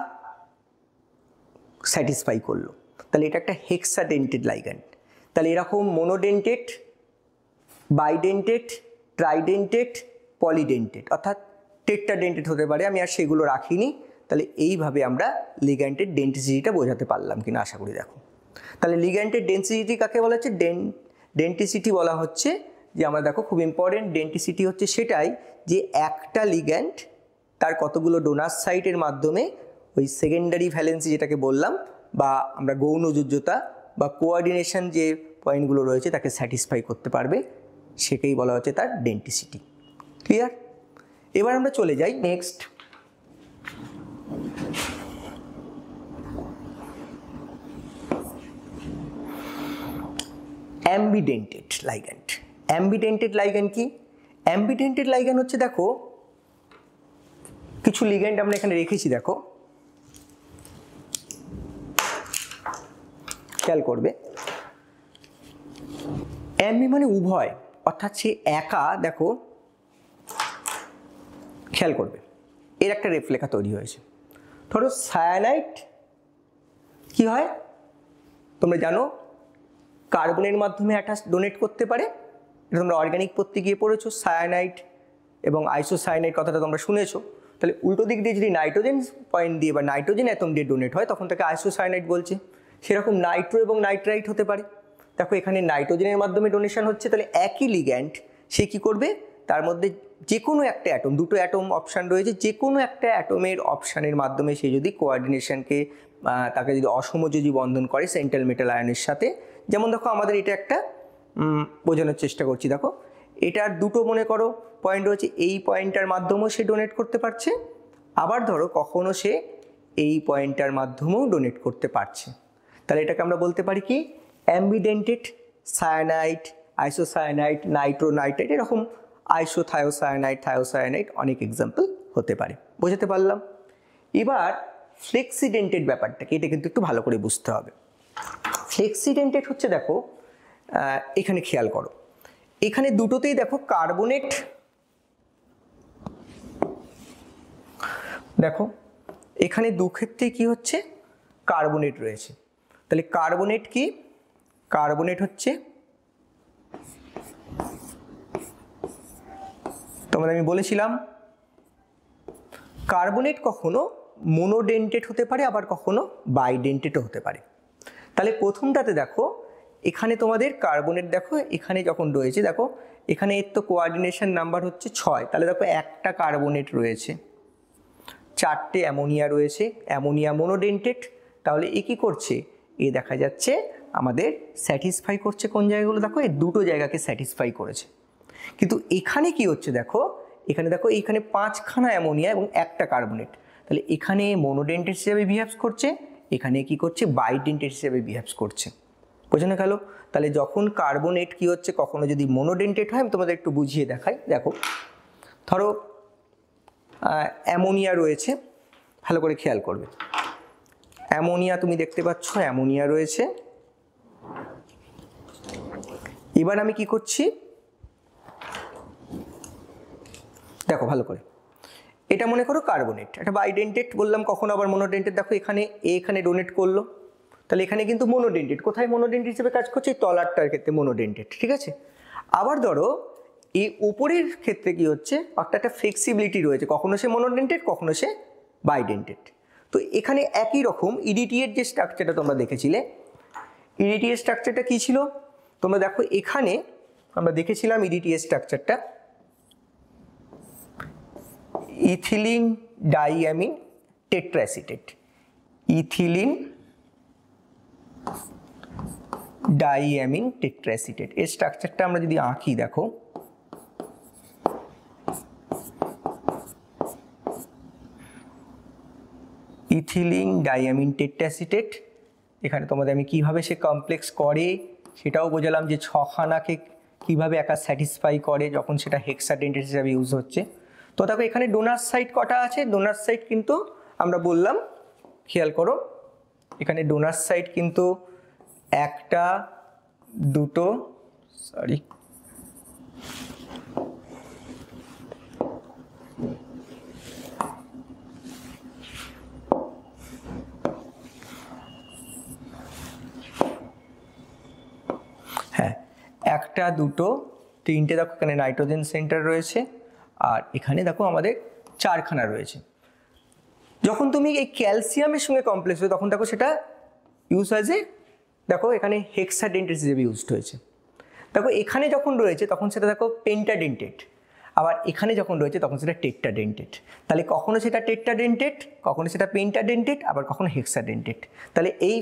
[SPEAKER 1] স্যাটিসফাই করলো। তাহলে এটা একটা হেক্সাডেন্টেড লিগ্যান্ড। তাহলে এরকম মোনোডেন্টেড, বাইডেন্টেড, ট্রাইডেন্টেড, পলিডেন্টেড অর্থাৎ টেট্রাডেন্টেড হতে পারে, আমি আর সেগুলো রাখিনি। তাহলে এইভাবে আমরা লিগ্যান্ডের ডেন্সিটিটা বোঝাতে পারলাম কিনা আশা করি। দেখো তাহলে লিগ্যান্ডের ডেন্সিটি কাকে বলা হচ্ছে, ডেন্সিটি বলা হচ্ছে যে আমরা দেখো খুব ইম্পর্টেন্ট, ডেন্সিটি হচ্ছে সেটাই যে একটা লিগ্যান্ড তার কতগুলো ডোনার সাইটের মাধ্যমে ওই সেকেন্ডারি ভ্যালেন্সি যেটাকে বললাম, বা আমরা গৌণ যোজ্যতা বা কোঅর্ডিনেশন যে পয়েন্টগুলো রয়েছে তাকে স্যাটিসফাই করতে পারবে, সেটাই বলা হচ্ছে তার ডেন্সিটি। ক্লিয়ার? এবার আমরা চলে যাই নেক্সট। অ্যাম্বিডেন্টেড লিগ্যান্ড। অ্যাম্বিডেন্টেড লিগ্যান্ড কি? অ্যাম্বিডেন্টেড লিগ্যান্ড হচ্ছে দেখো কিছু লিগ্যান্ড আমরা এখানে রেখেছি, দেখো খেয়াল করবে, অ্যাম্বি মানে উভয়, অর্থাৎ সে একা, দেখো খেয়াল করবে এর একটা রেফলেখা তৈরি হয়েছে। ধরো সায়ানাইড কি হয় তোমরা জানো, কার্বনের মাধ্যমে অ্যাটাচ ডোনেট করতে পারে, এটা তোমরা অর্গানিক পড়তে গিয়ে পড়েছো, সায়ানাইড এবং আইসোসায়ানাইড কথাটা তোমরা শুনেছো। তাহলে উল্টো দিক দিয়ে যদি নাইট্রোজেন পয়েন্ট দিয়ে বা নাইট্রোজেন অ্যাটম দিয়ে ডোনেট হয় তখন তাকে আইসোসায়ানাইড বলছে। সেরকম নাইট্রো এবং নাইট্রাইট হতে পারে। দেখো এখানে নাইট্রোজেনের মাধ্যমে ডোনেশন হচ্ছে, তাহলে একই লিগ্যান্ড সে কী করবে, তার মধ্যে যে কোনো একটা অ্যাটম, দুটো অ্যাটম অপশান রয়েছে, যে কোনো একটা অ্যাটমের অপশানের মাধ্যমে সে যদি কোঅর্ডিনেশনকে, তাকে যদি অসমযোজী বন্ধন করে সেন্ট্রাল মেটাল আয়নের সাথে, যেমন দেখো আমাদের এটা একটা বোঝানোর চেষ্টা করছি, দেখো এটার দুটো মনে করো পয়েন্ট রয়েছে, এই পয়েন্টটার মাধ্যমেও সে ডোনেট করতে পারছে, আবার ধরো কখনো সে এই পয়েন্টটার মাধ্যমেও ডোনেট করতে পারছে। তাহলে এটাকে আমরা বলতে পারি কি অ্যাম্বিডেন্টেড সায়ানাইড, আইসোসায়ানাইড, নাইট্রোনাইট্রাইট, এরকম আইসোথায়োসায়ানাইড, থায়োসায়ানাইড অনেক এক্সাম্পল হতে পারে। বোঝাতে পারলাম? এবার ফ্লেক্সিডেন্টেড ব্যাপারটাকে, এটা কিন্তু একটু ভালো করে বুঝতে হবে। ফ্লেক্সিডেন্টেড হচ্ছে, দেখো এখানে খেয়াল করো, এখানে দুটোতেই দেখো কার্বনেট, দেখো এখানে দু ক্ষেত্রেই কি হচ্ছে কার্বনেট রয়েছে। তাহলে কার্বনেট কি, কার্বনেট হচ্ছে, তোমাদের আমি বলেছিলাম কার্বনেট কখনো মোনোডেন্টেড হতে পারে, আবার কখনো বাইডেন্টেডও হতে পারে। তাহলে প্রথমটাতে দেখো এখানে তোমাদের কার্বনেট, দেখো এখানে যখন রয়েছে, দেখো এখানে এর তো কোঅর্ডিনেশন নাম্বার হচ্ছে 6, তাহলে দেখো একটা কার্বনেট রয়েছে, 4টে অ্যামোনিয়া রয়েছে, অ্যামোনিয়া মোনোডেন্টেড, তাহলে এ কী করছে, এ দেখা যাচ্ছে আমাদের স্যাটিসফাই করছে কোন জায়গাগুলো, দেখো এই দুটো জায়গাকে স্যাটিসফাই করেছে। কিন্তু এখানে কি হচ্ছে, দেখো এখানে, দেখো এইখানে 5খানা অ্যামোনিয়া এবং একটা কার্বনেট, তাহলে এখানে মোনোডেন্টেড হিসেবে বিহেভস করছে, এখানে কি করছে বাইডেন্টেড হিসেবে বিহেভস করছে। বোঝানো গেল? তাহলে যখন কার্বনেট কি হচ্ছে, কখনো যদি মোনোডেন্টেড হয়, আমি তোমাদের একটু বুঝিয়ে দেখাই। দেখো ধরো অ্যামোনিয়া রয়েছে, ভালো করে খেয়াল করবে, অ্যামোনিয়া তুমি দেখতে পাচ্ছ, অ্যামোনিয়া রয়েছে। এবার আমি কি করছি, দেখো ভালো করে, এটা মনে করো কার্বনেট, এটা বাইডেন্টেড বললাম, কখনো আবার মোনোডেন্টেড। দেখো এখানে এখানে ডোনেট করলো, তাহলে এখানে কিন্তু মোনোডেন্টেড, কোথায় মোনোডেন্টেড হিসেবে কাজ করছে, এই তলারটার ক্ষেত্রে মোনোডেন্টেড, ঠিক আছে। আবার ধরো এই উপরের ক্ষেত্রে কি হচ্ছে, একটা ফ্লেক্সিবিলিটি রয়েছে, কখনো সে মোনোডেন্টেড, কখনো সে বাইডেন্টেড। তো এখানে একই রকম ইডিটিএর যে স্ট্রাকচারটা তোমরা দেখেছিলে, ইডিটিএর স্ট্রাকচারটা কী ছিল তোমরা দেখো, এখানে আমরা দেখেছিলাম ইডিটিএর স্ট্রাকচারটা ইথিলিন ডাইঅ্যামিন টেট্রাঅ্যাসিটেট, ইথিলিন ডাইঅ্যামিন টেট্রাঅ্যাসিটেট, এর স্ট্রাকচারটা আমরা যদি আঁকি, দেখো ইথিলিন ডাইঅ্যামিন টেট্রাঅ্যাসিটেট, এখানে তোমাদের আমি কিভাবে সে কমপ্লেক্স করে সেটাও বোঝালাম, যে 6খানাকে কিভাবে একা স্যাটিসফাই করে যখন সেটা হেক্সাডেন্টেড হিসাবে ইউজ হচ্ছে। তো দেখো এখানে ডোনার সাইড কটা আছে, ডোনার সাইড কিন্তু আমরা বললাম, খেয়াল করো এখানে ডোনার সাইড কিন্তু একটা, দুটো, সরি হ্যাঁ, একটা, দুটো, তিনটে, দেখো এখানে নাইট্রোজেন সেন্টার রয়েছে, আর এখানে দেখো আমাদের 4খানা রয়েছে। যখন তুমি এই ক্যালসিয়ামের সঙ্গে কমপ্লেক্স হয় তখন দেখো সেটা ইউজ হয়, যে দেখো এখানে হেক্সাডেন্টেড হিসেবে ইউজড হয়েছে। দেখো এখানে যখন রয়েছে তখন সেটা দেখো পেন্টাডেন্টেড, আবার এখানে যখন রয়েছে তখন সেটা টেট্রাডেন্টেড। তাহলে কখনো সেটা টেট্রাডেন্টেড, কখনো সেটা পেন্টাডেন্টেড, আবার কখনো হেক্সাডেন্টেড। তাহলে এই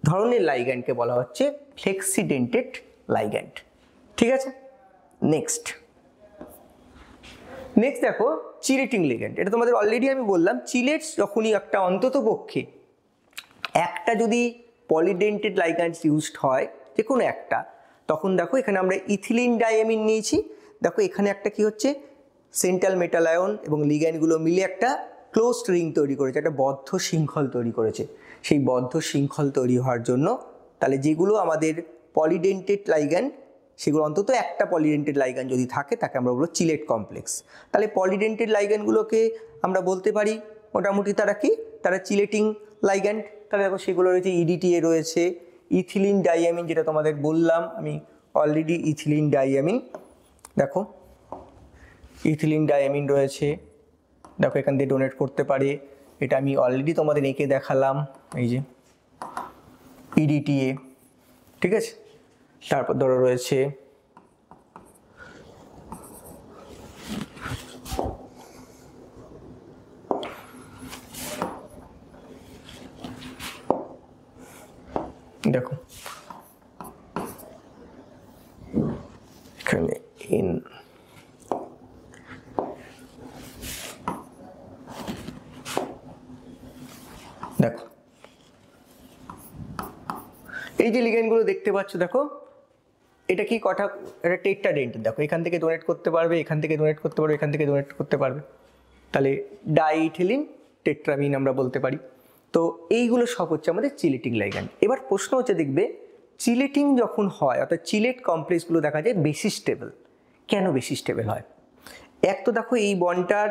[SPEAKER 1] ধরনের লাইগ্যান্ডকে বলা হচ্ছে ফ্লেক্সিডেন্টেড লাইগ্যান্ড, ঠিক আছে। নেক্সট দেখো চিলেটিং লিগ্যান্ড, এটা তোমাদের অলরেডি আমি বললাম, চিলেট যখনই একটা অন্তত পক্ষে একটা যদি পলিডেন্টেড লাইগ্যান্ড ইউজড হয়, যে কোনো একটা, তখন দেখো এখানে আমরা ইথিলিন ডাইঅ্যামিন নিয়েছি, দেখো এখানে একটা কি হচ্ছে সেন্ট্রাল মেটাল আয়ন এবং লিগ্যান্ডগুলো মিলে একটা ক্লোজড রিং তৈরি করেছে, একটা বদ্ধ শৃঙ্খল তৈরি করেছে। সেই বদ্ধ শৃঙ্খল তৈরি হওয়ার জন্য তাহলে যেগুলো আমাদের পলিডেন্টেড লাইগ্যান্ড, সেগুলো অন্তত একটা পলিডেন্টেড লাইগ্যান্ড যদি থাকে তাকে আমরা বলবো চিলেট কমপ্লেক্স। তাহলে পলিডেন্টেড লাইগ্যান্ডগুলোকে আমরা বলতে পারি মোটামুটি তারা কি, তারা চিলেটিং লাইগ্যান্ড। তাহলে দেখো সেগুলো রয়েছে ইডিটিএ রয়েছে, ইথিলিন ডাইয়ামিন, যেটা তোমাদের বললাম আমি অলরেডি, ইথিলিন ডাইয়ামিন, দেখো ইথিলিন ডাইয়ামিন রয়েছে, দেখো এখান দিয়ে ডোনেট করতে পারে, এটা আমি অলরেডি তোমাদের এঁকে দেখালাম, এই যে ইডিটিএ, ঠিক আছে। তারপর ধরো রয়েছে দেখো এখানে ইন দেখো এই যে লিগ্যান্ডগুলো দেখতে পাচ্ছ, দেখো এটা কি কটা, এটা টেট্রাডেন্ট, দেখো এখান থেকে ডোনেট করতে পারবে, এখান থেকে ডোনেট করতে পারবে, এখান থেকে ডোনেট করতে পারবে, তাহলে ডাইইথিলিন টেট্রামিন আমরা বলতে পারি। তো এইগুলো সব হচ্ছে আমাদের চিলেটিং লাইগ্যান্ড। এবার প্রশ্ন হচ্ছে, দেখবে চিলেটিং যখন হয় অর্থাৎ চিলেট কমপ্লেক্সগুলো দেখা যায় বেশি স্টেবল। কেন বেশি স্টেবল হয়? এক তো দেখো এই বন্ডটার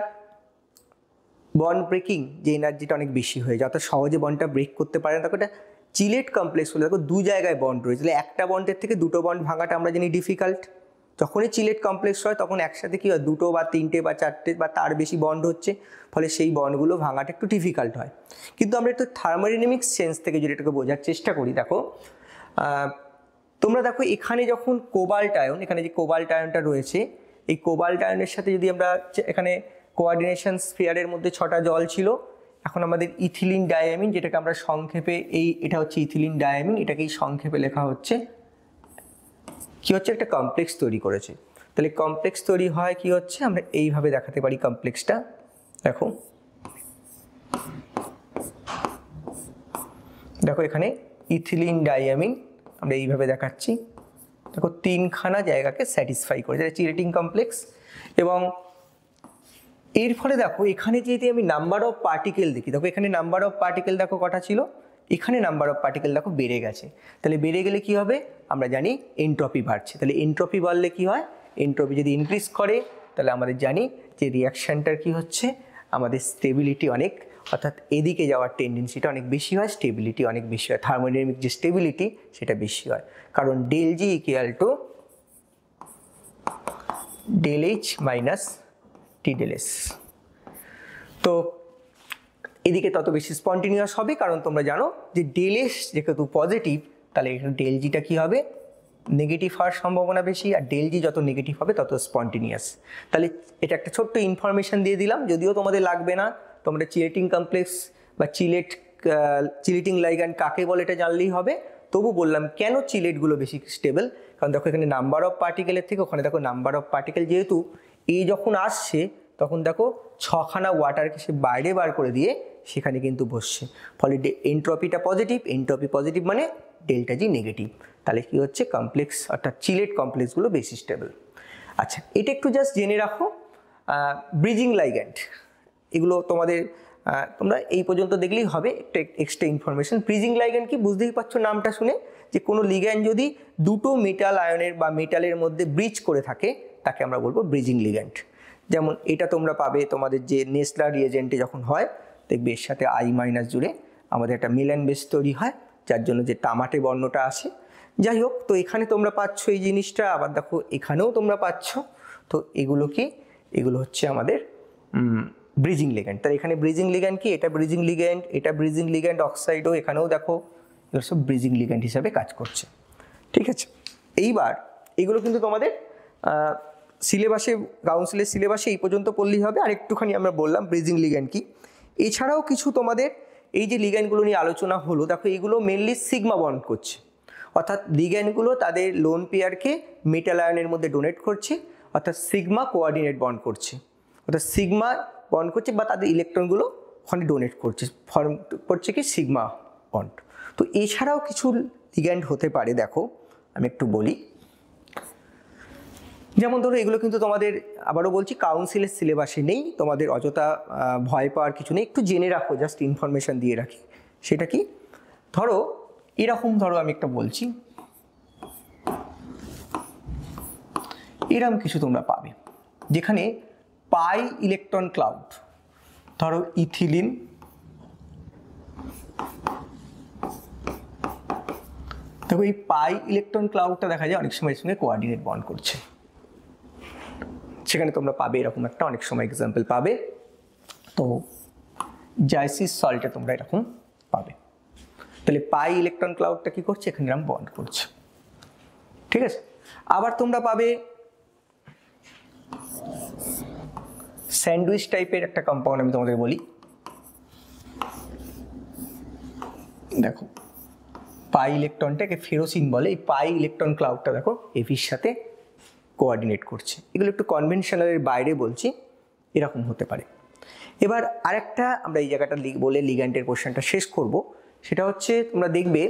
[SPEAKER 1] বন্ড ব্রেকিং যে এনার্জিটা অনেক বেশি হয়ে যায়, অর্থাৎ সহজে বন্ডটা ব্রেক করতে পারে না। দেখো এটা চিলেট কমপ্লেক্স হলে দেখো দু জায়গায় বন্ড রয়েছে, তাহলে একটা বন্ডের থেকে দুটো বন্ড ভাঙাটা আমরা জানি ডিফিকাল্ট। যখনই চিলেট কমপ্লেক্স হয় তখন একসাথে কি হয়, দুটো বা তিনটে বা চারটে বা তার বেশি বন্ড হচ্ছে, ফলে সেই বন্ডগুলো ভাঙাটা একটু ডিফিকাল্ট হয়। কিন্তু আমরা একটু থার্মোডাইনামিক্স সেন্স থেকে যদি এটাকে বোঝার চেষ্টা করি, দেখো তোমরা দেখো এখানে যখন কোবাল্ট আয়ন, এখানে যে কোবাল্ট আয়নটা রয়েছে, এই কোবাল্ট আয়নের সাথে যদি আমরা এখানে কোঅর্ডিনেশন স্ফিয়ারের মধ্যে 6টা জল ছিল, এখন আমাদের ইথিলিন ডায়ামিন, যেটাকে আমরা সংক্ষেপে এটা হচ্ছে ইথিলিন ডায়ামিন, এটাকেই সংক্ষেপে লেখা হচ্ছে, কি হচ্ছে একটা কমপ্লেক্স তৈরি করেছে। তাহলে কমপ্লেক্স তৈরি হয় কি হচ্ছে, আমরা এইভাবে দেখাতে পারি কমপ্লেক্সটা, দেখো দেখো এখানে ইথিলিন ডায়ামিন আমরা এইভাবে দেখাচ্ছি, দেখো 3খানা জায়গাকে স্যাটিসফাই করে, যেটা চিলেটিং কমপ্লেক্স। এবং এর ফলে দেখো এখানে যদি আমি নাম্বার অফ পার্টিকেল দেখি, দেখো এখানে নাম্বার অফ পার্টিকেল দেখো কটা ছিল, এখানে নাম্বার অফ পার্টিকেল দেখো বেড়ে গেছে। তাহলে বেড়ে গেলে কি হবে, আমরা জানি এনট্রপি বাড়ছে। তাহলে এনট্রপি বাড়লে কি হয়, এনট্রপি যদি ইনক্রিজ করে তাহলে আমাদের জানি যে রিয়াকশানটার কি হচ্ছে, আমাদের স্টেবিলিটি অনেক, অর্থাৎ এদিকে যাওয়ার টেন্ডেন্সিটা অনেক বেশি হয়, স্টেবিলিটি অনেক বেশি হয়, থার্মোডাইনামিক যে স্টেবিলিটি সেটা বেশি হয়। কারণ del G equal to del H minus T del S. তো এদিকে তত বেশি স্পন্টিনিয়াস হবে, কারণ তোমরা জানো যে ডেল এস যেহেতু পজিটিভ, তাহলে এখানে ডেল জিটা কী হবে, নেগেটিভ হওয়ার সম্ভাবনা বেশি, আর ডেল জি যত নেগেটিভ হবে তত স্পন্টিনিয়াস। তাহলে এটা একটা ছোট্ট ইনফরমেশন দিয়ে দিলাম, যদিও তোমাদের লাগবে না, তোমরা চিলেটিং কমপ্লেক্স বা চিলেটিং লাইগ্যান্ড কাকে বলে এটা জানলেই হবে। তবু বললাম কেন চিলেটগুলো বেশি স্টেবল, কারণ দেখো এখানে নাম্বার অফ পার্টিকেলের থেকে ওখানে দেখো নাম্বার অফ পার্টিকেল, যেহেতু এই যখন আসছে তখন দেখো 6খানা ওয়াটারকে সে বাইরে বার করে দিয়ে সেখানে কিন্তু বসছে, ফলে এনট্রপিটা পজিটিভ, এনট্রপি পজিটিভ মানে ডেল্টা জি নেগেটিভ। তাহলে কি হচ্ছে, কমপ্লেক্স অর্থাৎ চিলেট কমপ্লেক্সগুলো বেশি স্টেবল। আচ্ছা, এটা একটু জাস্ট জেনে রাখো। ব্রিজিং লাইগ্যান্ড এগুলো তোমাদের তোমরা এই পর্যন্ত দেখলেই হবে, একটা এক্সট্রা ইনফরমেশন। ব্রিজিং লাইগ্যান্ড কি বুঝতেই পারছো নামটা শুনে, যে কোনো লিগ্যান্ড যদি দুটো মেটাল আয়নের বা মেটালের মধ্যে ব্রিজ করে থাকে তাকে আমরা বলবো ব্রিজিং লিগ্যান্ড। যেমন এটা তোমরা পাবে তোমাদের যে নেসলার রিয়েজেন্টে যখন হয়, দেখবে এর সাথে আই মাইনাস জুড়ে আমাদের একটা মিলান বেস তৈরি হয়, যার জন্য যে তামাটে বর্ণটা আসে। যাই হোক, তো এখানে তোমরা পাচ্ছ এই জিনিসটা, আবার দেখো এখানেও তোমরা পাচ্ছ। তো এগুলো কি, এগুলো হচ্ছে আমাদের ব্রিজিং লিগ্যান্ড। তার এখানে ব্রিজিং লিগ্যান্ড কি, এটা ব্রিজিং লিগ্যান্ড, এটা ব্রিজিং লিগ্যান্ড অক্সাইডও, এখানেও দেখো এগুলো সব ব্রিজিং লিগ্যান্ড হিসাবে কাজ করছে, ঠিক আছে। এইবার এগুলো কিন্তু তোমাদের সিলেবাসে, কাউন্সিলের সিলেবাসে এই পর্যন্ত পড়লেই হবে। আর একটুখানি আমরা বললাম ব্রিজিং লিগ্যান্ড কি, এছাড়াও কিছু তোমাদের এই যে লিগ্যান্ডগুলো নিয়ে আলোচনা হলো, দেখো এইগুলো মেনলি সিগমা বন্ড করছে, অর্থাৎ লিগ্যান্ডগুলো তাদের লোন পেয়ারকে মেটাল আয়নের মধ্যে ডোনেট করছে, অর্থাৎ সিগমা কোঅর্ডিনেট বন্ড করছে, অর্থাৎ সিগমা বন্ড করছে বা তাদের ইলেকট্রনগুলো ওখানে ডোনেট করছে, ফর্ম করছে কি সিগমা বন্ড। তো এছাড়াও কিছু লিগ্যান্ড হতে পারে, দেখো আমি একটু বলি। যেমন ধরো এগুলো কিন্তু তোমাদের আবারও বলছি কাউন্সিলের সিলেবাসে নেই, তোমাদের অযথা ভয় পাওয়ার কিছু নেই, একটু জেনে রাখো, জাস্ট ইনফরমেশন দিয়ে রাখি। সেটা কি, ধরো এরকম, ধরো আমি একটা বলছি, এরকম কিছু তোমরা পাবে যেখানে পাই ইলেকট্রন ক্লাউড, ধরো ইথিলিন, দেখো এই পাই ইলেকট্রন ক্লাউডটা দেখা যায় অনেক সময় এর সঙ্গে কোঅর্ডিনেট বন্ড করছে, সেখানে তোমরা পাবে এরকম একটা অনেক সময় এক্সাম্পল পাবে। তো জাইসিস সল্টে তোমরা এরকম পাবে। তাহলে পাই ইলেকট্রন ক্লাউডটা কি করছে, এখানে এরকম বন্ড করছে, ঠিক আছে। আবার তোমরা পাবে স্যান্ডউইচ টাইপের একটা কম্পাউন্ড, আমি তোমাদের বলি, দেখো পাই ইলেকট্রনটাকে ফেরোসিন বলে, এই পাই ইলেকট্রন ক্লাউডটা দেখো এফির সাথে কোঅর্ডিনেট করছে। এগুলো একটু কনভেনশনালের বাইরে বলছি, এরকম হতে পারে। এবার আরেকটা আমরা এই জায়গাটা বলে লিগ্যান্ডের কোশ্চেনটা শেষ করব, সেটা হচ্ছে তোমরা দেখবে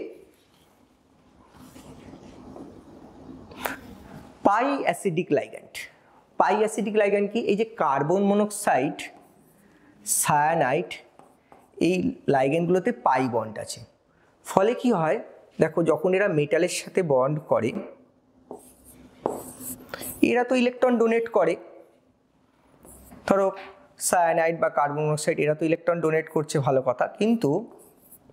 [SPEAKER 1] পাই অ্যাসিডিক লাইগ্যান্ড। পাই অ্যাসিডিক লাইগ্যান্ড কি, এই যে কার্বন মনোক্সাইড, সায়ানাইড, এই লাইগ্যান্ডগুলোতে পাই বন্ড আছে, ফলে কি হয় দেখো যখন এরা মেটালের সাথে বন্ড করে, এরা তো ইলেকট্রন ডোনেট করে, ধরো সায়ানাইড বা কার্বন মনোক্সাইড এরা তো ইলেকট্রন ডোনেট করছে, ভালো কথা, কিন্তু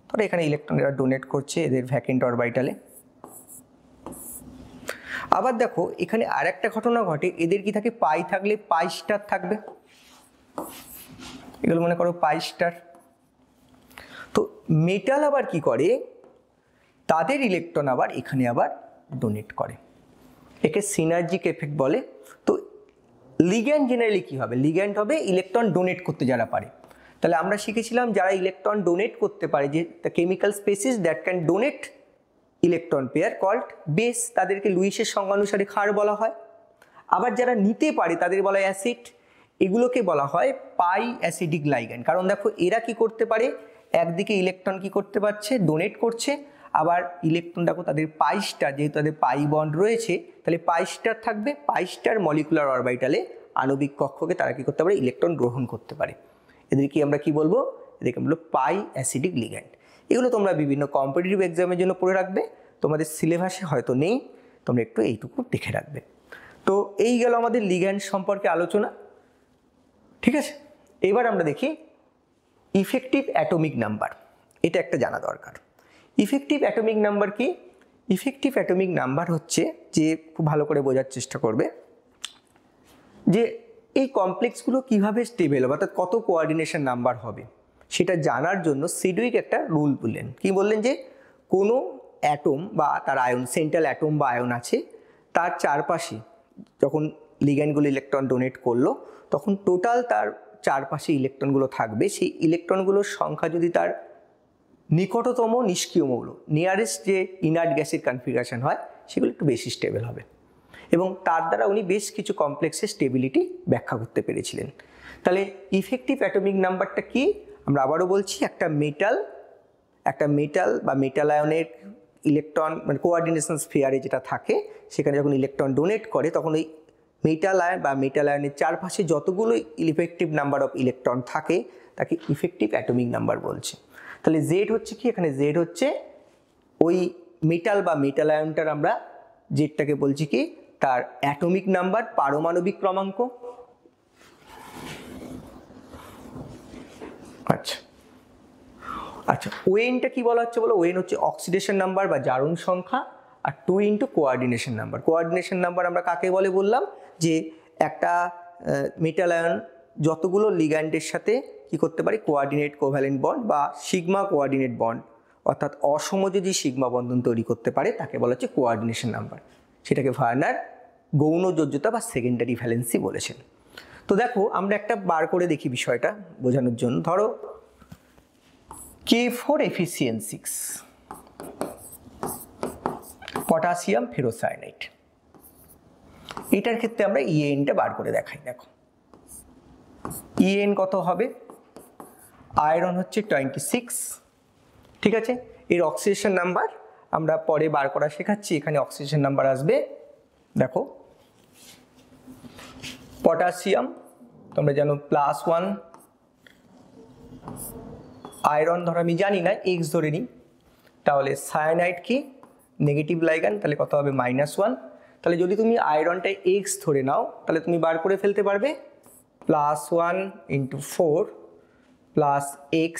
[SPEAKER 1] ধরো এখানে ইলেকট্রন এরা ডোনেট করছে এদের ভ্যাকেন্ট অরবিটালে। আবার দেখো এখানে আর একটা ঘটনা ঘটে, এদের কি থাকে, পাই থাকলে পাই স্টার থাকবে, এগুলো মনে করো পাই স্টার। তো মেটাল আবার কি করে, তাদের ইলেকট্রন আবার এখানে আবার ডোনেট করে, একে সিনার্জিক এফেক্ট বলে। তো লিগ্যান্ড জেনারেলি কি হবে, লিগ্যান্ড হবে ইলেকট্রন ডোনেট করতে যারা পারে। তাহলে আমরা শিখেছিলাম যারা ইলেকট্রন ডোনেট করতে পারে, যে the chemical species that can donate electron pair called base, তাদেরকে লুইসের সংজ্ঞা অনুসারে ক্ষার বলা হয়। আবার যারা নিতে পারে তাদের বলা হয় অ্যাসিড, এগুলোকে বলা হয় পাই অ্যাসিডিক লাইগ্যান্ড। কারণ দেখো এরা কি করতে পারে, একদিকে ইলেকট্রন কি করতে পারছে, ডোনেট করছে, আবার ইলেকট্রন দেখো তাদের পাই স্টার, যেহেতু তাদের পাই বন্ড রয়েছে তাহলে পাই স্টার থাকবে, পাই স্টার মলিকুলার অরবিটালে আণবিক কক্ষকে তারা কি করতে পারে, ইলেকট্রন গ্রহণ করতে পারে। এদেরকে আমরা কি বলবো, এদেরকে বলবো পাই অ্যাসিডিক লিগ্যান্ড। এগুলো তোমরা বিভিন্ন কম্পিটিটিভ এক্সামের জন্য পড়ে রাখবে, তোমাদের সিলেবাসে হয়তো নেই, তোমরা একটু এইটুকু দেখে রাখবে। তো এই গেল আমাদের লিগ্যান্ড সম্পর্কে আলোচনা, ঠিক আছে। এবার আমরা দেখি ইফেক্টিভ অ্যাটমিক নাম্বার, এটা একটা জানা দরকার। ইফেক্টিভ অ্যাটমিক নাম্বার কি, ইফেক্টিভ অ্যাটমিক নাম্বার হচ্ছে, যে খুব ভালো করে বোঝার চেষ্টা করবে যে এই কমপ্লেক্সগুলো কীভাবে স্টেবল হবে, অর্থাৎ কত কোঅর্ডিনেশন নাম্বার হবে, সেটা জানার জন্য সিডুইক একটা রুল বললেন। কি বললেন, যে কোনো অ্যাটম বা তার আয়ন, সেন্ট্রাল অ্যাটম বা আয়ন আছে, তার চারপাশে যখন লিগ্যান্ডগুলো ইলেকট্রন ডোনেট করলো তখন টোটাল তার চারপাশে ইলেকট্রনগুলো থাকবে, সেই ইলেকট্রনগুলোর সংখ্যা যদি তার নিকটতম নিষ্ক্রিয় মৌল, নিয়ারেস্ট যে ইনার্ট গ্যাসের কনফিগারেশন হয়, সেগুলো একটু বেশি স্টেবল হবে, এবং তার দ্বারা উনি বেশ কিছু কমপ্লেক্সের স্টেবিলিটি ব্যাখ্যা করতে পেরেছিলেন। তাহলে ইফেক্টিভ অ্যাটমিক নাম্বারটা কি, আমরা আবারও বলছি, একটা মেটাল বা মেটাল আয়নের ইলেকট্রন মানে কোঅর্ডিনেশন স্ফিয়ারে যেটা থাকে, সেখানে যখন ইলেকট্রন ডোনেট করে তখন ওই মেটাল আয়ন বা মেটাল আয়নের চারপাশে যতগুলো ইফেক্টিভ নাম্বার অফ ইলেকট্রন থাকে তাকে ইফেক্টিভ অ্যাটমিক নাম্বার বলছে। তাহলে জেড হচ্ছে কি, এখানে জেড হচ্ছে ওই মেটাল বা মেটাল আয়নটার আমরা জেডটাকে বলছি কি তার অ্যাটমিক নাম্বার, পারমাণবিক ক্রমাঙ্ক। আচ্ছা আচ্ছা, ওয়েনটা কি বলা হচ্ছে বলো, ওয়েন হচ্ছে অক্সিডেশন নাম্বার বা জারণ সংখ্যা, আর 2 into coordination number. Coordination number আমরা কাকে বলে বললাম, যে একটা মেটাল আয়ন যতগুলো লিগ্যান্ডের সাথে কি করতে পারে, কোঅর্ডিনেট কোভ্যালেন্ট বন্ড বা সিগমা কোঅর্ডিনেট বন্ড, অর্থাৎ অসমযোজী সিগমা বন্ধন তৈরি করতে পারে, তাকে বলা হচ্ছে কোঅর্ডিনেশন নাম্বার। সেটাকে ভার্নার গৌণ যোজ্যতা বা সেকেন্ডারি ভ্যালেন্সি বলেছেন। তো দেখো আমরা একটা বার করে দেখি বিষয়টা বোঝানোর জন্য। ধরো K4Fe6 পটাশিয়াম ফেরোসায়ানাইড, এটার ক্ষেত্রে আমরা ইএনটা বার করে দেখাই। দেখো ইএন কত হবে, আয়রন হচ্ছে 26, ঠিক আছে। এর অক্সিডেশন নাম্বার আমরা পরে বার করা শেখাচ্ছি, এখানে অক্সিডেশন নাম্বার আসবে দেখো পটাশিয়াম তোমরা জানো +1, আয়রন ধর আমি জানি না, এক্স ধরে নিই, তাহলে সায়ানাইড কি নেগেটিভ লাইগ্যান্ড, তাহলে কত হবে -1। তাহলে যদি তুমি আয়রনটা এক্স ধরে নাও তাহলে তুমি বার করে ফেলতে পারবে +1 × 4 + x।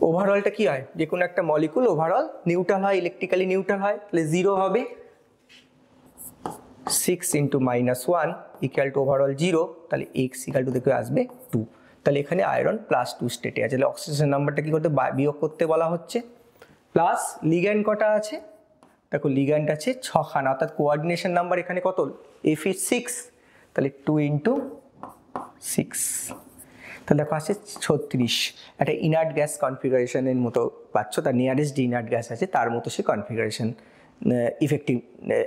[SPEAKER 1] ওভারঅলটা কি হয়, যে কোনো একটা মলিকুল ওভারঅল নিউট্রাল হয়, ইলেকট্রিক্যালি নিউট্রাল হয়, তাহলে 0 হবে। 6 × -1 = ওভারঅল 0, তাহলে x = দেখে আসবে 2। তাহলে এখানে আয়রন +2 স্টেটে আছে, তাহলে অক্সিজেন নাম্বারটা কি করতে বিয়োগ করতে বলা হচ্ছে। প্লাস লিগ্যান্ড কটা আছে, দেখো লিগ্যান্ড আছে 6খানা, অর্থাৎ কোঅর্ডিনেশন নাম্বার এখানে কত, Fe6, তাহলে 2 × 6, তাহলে দেখো আছে 36। একটা ইনার্ট গ্যাস কনফিগারেশনের মতো পাচ্ছ, তার নিয়ারেস্ট যে ইনার্ট গ্যাস আছে তার মতো সে কনফিগারেশন, ইফেক্টিভ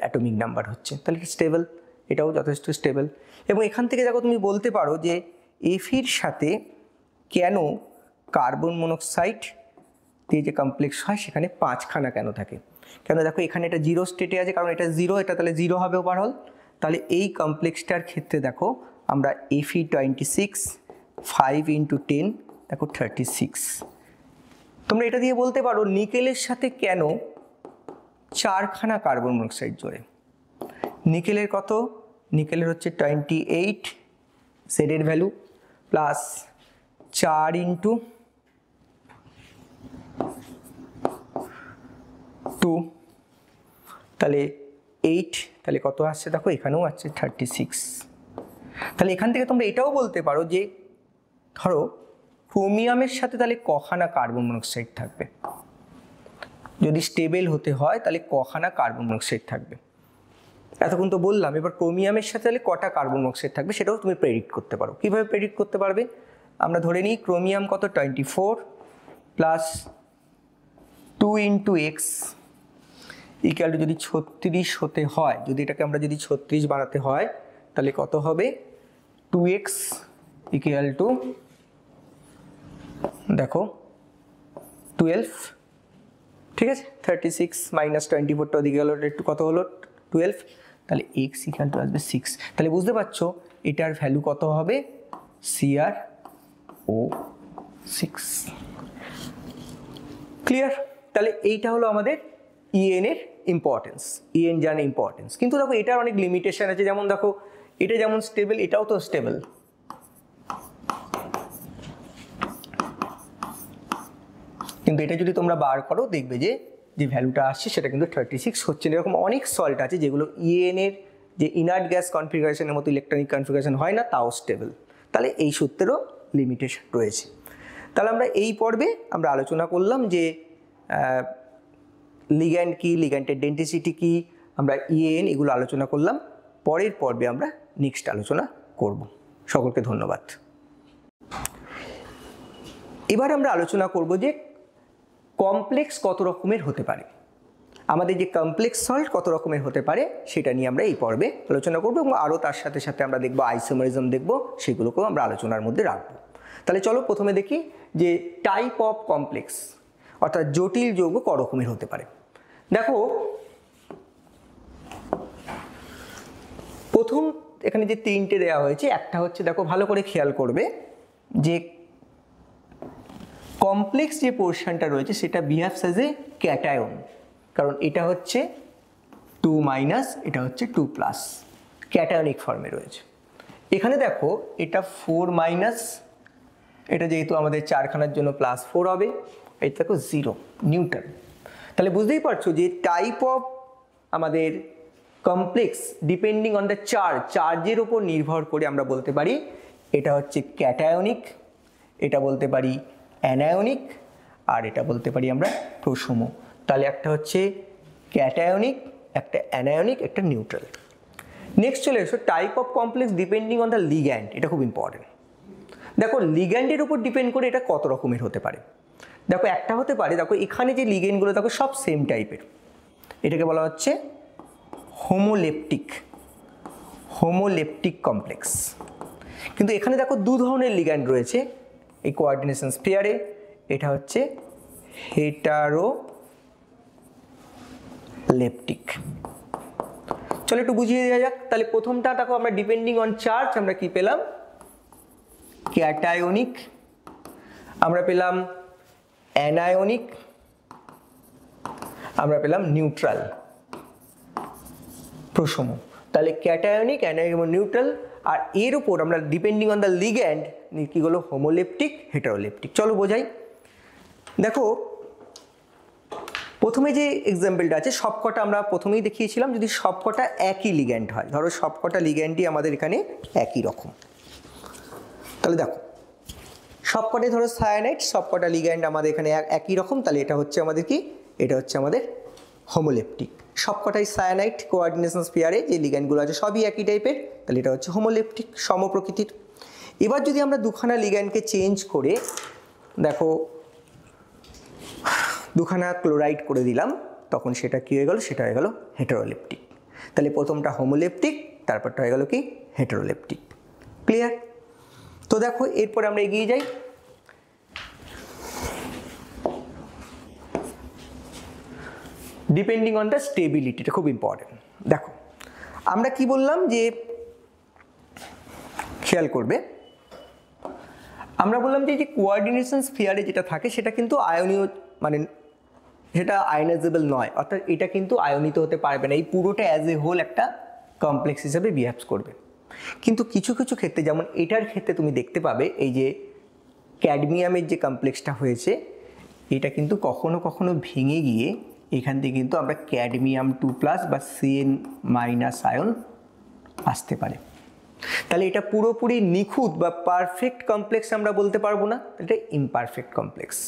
[SPEAKER 1] অ্যাটমিক নাম্বার হচ্ছে, তাহলে এটা স্টেবল, এটাও যথেষ্ট স্টেবল। এবং এখান থেকে দেখো তুমি বলতে পারো যে এফির সাথে কেন কার্বন মনোক্সাইড দিয়ে যে কমপ্লেক্স হয় সেখানে 5খানা কেন থাকে, কেন দেখো এখানে এটা 0 স্টেটে আছে, কারণ এটা 0, এটা তাহলে 0 হবে ওভারঅল। তাহলে এই কমপ্লেক্সটার ক্ষেত্রে দেখো আমরা Fe26 5 × 10 দেখো 36। তোমরা এটা দিয়ে বলতে পারো নিকেলের সাথে কেন 4খানা কার্বন মনোক্সাইড জোড়ে। নিকেলের কত, নিকেলের হচ্ছে 28 জেডের ভ্যালু, প্লাস 4 × 2, তাহলে 8, তাহলে কত আসছে দেখো এখানেও আসছে 36। তাহলে এখান থেকে তোমরা এটাও বলতে পারো যে ধরো ক্রোমিয়ামের সাথে তাহলে কখানা কার্বন মনোক্সাইড থাকবে, যদি স্টেবল হতে হয় তাহলে কখানা কার্বন মনোক্সাইড থাকবে। এতক্ষণ তো বললাম, এবার ক্রোমিয়ামের সাথে তাহলে কটা কার্বন মনোক্সাইড থাকবে সেটাও তুমি প্রেডিক্ট করতে পারো। কীভাবে প্রেডিক্ট করতে পারবে, আমরা ধরে নিই ক্রোমিয়াম কত 24 প্লাস 2 × x ইকুয়াল টু যদি 36 হতে হয়, যদি এটাকে আমরা যদি 36 বানাতে হয় তাহলে কত হবে 2x ইকুয়াল টু দেখো 12, ঠিক আছে, 36 - 24টা ওদিকে গেল, একটু কত হলো 12, তাহলে x ইকুয়াল টু আসবে 6। তাহলে বুঝতে পারছো এটার ভ্যালু কত হবে CrO6। ক্লিয়ার? তাহলে এইটা হলো আমাদের EN এর ইম্পর্টেন্স, EN জানে ইম্পর্টেন্স। কিন্তু দেখো এটার অনেক লিমিটেশন আছে, যেমন দেখো এটা যেমন স্টেবল এটাও তো স্টেবল, কিন্তু এটা যদি তোমরা বার করো দেখবে যে যে ভ্যালুটা আসছে সেটা কিন্তু 36 হচ্ছে না। এরকম অনেক সল্ট আছে যেগুলো EN এর যে ইনার্ট গ্যাস কনফিগারেশনের মতো ইলেকট্রনিক কনফিগারেশন হয় না, তাও স্টেবল। তাহলে এই সূত্রেরও লিমিটেশন রয়েছে। তাহলে আমরা এই পর্বে আমরা আলোচনা করলাম যে লিগ্যান্ড কি, লিগ্যান্ডের ডেন্সিটি কি, আমরা EN এগুলো আলোচনা করলাম। পরের পর্বে আমরা নেক্সট আলোচনা করব। সকলকে ধন্যবাদ। এবার আমরা আলোচনা করব যে কমপ্লেক্স কত রকমের হতে পারে, আমাদের যে কমপ্লেক্স সল্ট কত রকমের হতে পারে সেটা নিয়ে আমরা এই পর্বে আলোচনা করব, এবং আরও তার সাথে সাথে আমরা দেখব আইসোমারিজম দেখব, সেগুলোকেও আমরা আলোচনার মধ্যে রাখবো। তাহলে চলো প্রথমে দেখি যে টাইপ অফ কমপ্লেক্স, অর্থাৎ জটিল যৌগ ক রকমের হতে পারে। দেখো প্রথম এখানে যে তিনটে দেওয়া হয়েছে, একটা হচ্ছে দেখো ভালো করে খেয়াল করবে যে কমপ্লেক্স যে পোর্শনটা রয়েছে সেটা বিহেভস অ্যাজ এ ক্যাটায়ন, কারণ এটা হচ্ছে 2- এটা হচ্ছে 2+, ক্যাটায়নিক ফর্মে রয়েছে। এখানে দেখো এটা 4-, এটা যেহেতু আমাদের 4খানার জন্য +4 হবে, এটা দেখো 0 নিউট্রাল। তাহলে বুঝতেই পারছো যে টাইপ অফ আমাদের কমপ্লেক্স ডিপেন্ডিং অন দ্য চার্জের ওপর নির্ভর করে আমরা বলতে পারি এটা হচ্ছে ক্যাটায়নিক, এটা বলতে পারি অ্যানায়নিক, আর এটা বলতে পারি আমরা প্রশম। তাহলে একটা হচ্ছে ক্যাটায়নিক, একটা অ্যানায়নিক, একটা নিউট্রাল। নেক্সট চলে এসো type of complex depending on the ligand, এটা খুব ইম্পর্টেন্ট। দেখো লিগ্যান্ডের উপর ডিপেন্ড করে এটা কত রকমের হতে পারে। দেখো একটা হতে পারে, দেখো এখানে যে লিগ্যান্ডগুলো দেখো সব সেম টাইপের, এটাকে বলা হচ্ছে হোমোলেপটিক কমপ্লেক্স। কিন্তু এখানে দেখো দু ধরনের লিগ্যান্ড রয়েছে এই কোঅর্ডিনেশন স্ফিয়ারে, এটা হচ্ছে হেটারোলেপটিক। চলো একটু বুঝিয়ে দেওয়া যাক। তাহলে প্রথমটা দেখো আমরা ডিপেন্ডিং অন চার্জ আমরা কি পেলাম, ক্যাটায়নিক, আমরা পেলাম অ্যানায়নিক, আমরা পেলাম নিউট্রাল প্রসম। তাহলে ক্যাটায়নিক, অ্যানায়নিক এবং নিউট্রাল, আর এর উপর আমরা ডিপেন্ডিং অন দ্য লিগ্যান্ড কি হলো, হোমোলেপটিক, হেটারোলেপটিক। চলো বোঝাই। দেখো প্রথমে যে এক্সাম্পলটা আছে সবকটা আমরা প্রথমেই দেখিয়েছিলাম, যদি সবকটা একই লিগ্যান্ড হয়, ধরো সবকটা লিগ্যান্ডই আমাদের এখানে একই রকম, তাহলে দেখো সবকটাই ধরো সায়ানাইড, সবকটা লিগ্যান্ড আমাদের এখানে একই রকম, তাহলে এটা হচ্ছে আমাদের কি, এটা হচ্ছে আমাদের হোমোলেপটিক। সবকটাই সায়ানাইড, কোঅর্ডিনেশন স্ফিয়ারে যে লিগ্যান্ডগুলো আছে সবই একই টাইপের, তাহলে এটা হচ্ছে হোমোলেপটিক, সমপ্রকৃতির। এবার যদি আমরা দুখানা লিগ্যান্ডকে চেঞ্জ করে দেখো দুখানা ক্লোরাইড করে দিলাম, তখন সেটা কী হয়ে গেল, সেটা হয়ে গেল হেটারোলেপটিক। তাহলে প্রথমটা হোমোলেপটিক, তারপরটা হয়ে গেল কি হেটারোলেপটিক। ক্লিয়ার? তো দেখো এরপরে আমরা এগিয়ে যাই। ডিপেন্ডিং অন দ্য স্টেবিলিটি, এটা খুব ইম্পর্টেন্ট। দেখো আমরা কি বললাম যে, খেয়াল করবে, আমরা বললাম যে কোঅর্ডিনেশন স্ফিয়ারে যেটা থাকে সেটা কিন্তু আয়নীয়, মানে সেটা আয়নাইজেবল নয়, অর্থাৎ এটা কিন্তু আয়নিত হতে পারবে না, এই পুরোটা অ্যাজ এ হোল একটা কমপ্লেক্স হিসেবে বিহেভ করবে। কিন্তু কিছু কিছু ক্ষেত্রে, যেমন এটার ক্ষেত্রে তুমি দেখতে পাবে এই যে ক্যাডমিয়ামের যে কমপ্লেক্সটা হয়েছে, এটা কিন্তু কখনো কখনো ভেঙে গিয়ে এখান থেকে কিন্তু আমরা ক্যাডমিয়াম 2+ বা CN- আয়ন আসতে পারে। তাহলে এটা পুরোপুরি নিখুঁত বা পারফেক্ট কমপ্লেক্স আমরা বলতে পারবো না, এটা ইমপারফেক্ট কমপ্লেক্স,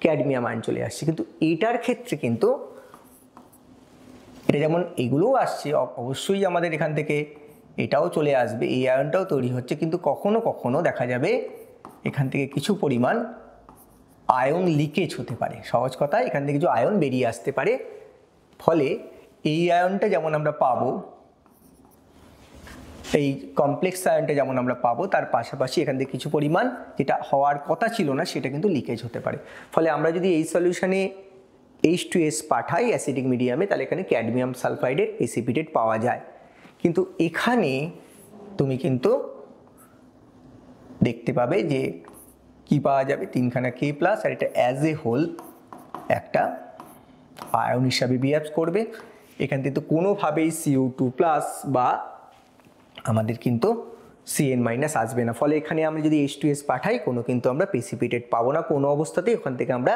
[SPEAKER 1] ক্যাডমিয়াম আয়ন চলে আসছে। কিন্তু এটার ক্ষেত্রে কিন্তু এটা যেমন এগুলোও আসছে, অবশ্যই আমাদের এখান থেকে এটাও চলে আসবে, এই আয়নটাও তৈরি হচ্ছে, কিন্তু কখনো কখনো দেখা যাবে এখান থেকে কিছু পরিমাণ আয়ন লিকেজ হতে পারে। সহজ কথা, এখান থেকে কিছু আয়ন বেরিয়ে আসতে পারে, ফলে এই আয়নটা যেমন আমরা পাবো, এই কমপ্লেক্স আয়নটা যেমন আমরা পাবো, তার পাশাপাশি এখান থেকে কিছু পরিমাণ যেটা হওয়ার কথা ছিল না সেটা কিন্তু লিকেজ হতে পারে। ফলে আমরা যদি এই সলিউশনে H2S পাঠাই অ্যাসিডিক মিডিয়ামে, তাহলে এখানে ক্যাডমিয়াম সালফাইডের প্রেসিপিটেট পাওয়া যায়। কিন্তু এখানে তুমি কিন্তু দেখতে পাবে যে কি পাওয়া যাবে, 3খানা K+, আর এটা অ্যাজ এ হোল একটা আয়ন হিসাবে বিহেভ করবে। এখান থেকে তো কোনোভাবেই CO2+ বা আমাদের কিন্তু CN- আসবে না, ফলে এখানে আমরা যদি H2S পাঠাই কোনো কিন্তু আমরা প্রেসিপিটেট পাবো না, কোনো অবস্থাতেই ওখান থেকে আমরা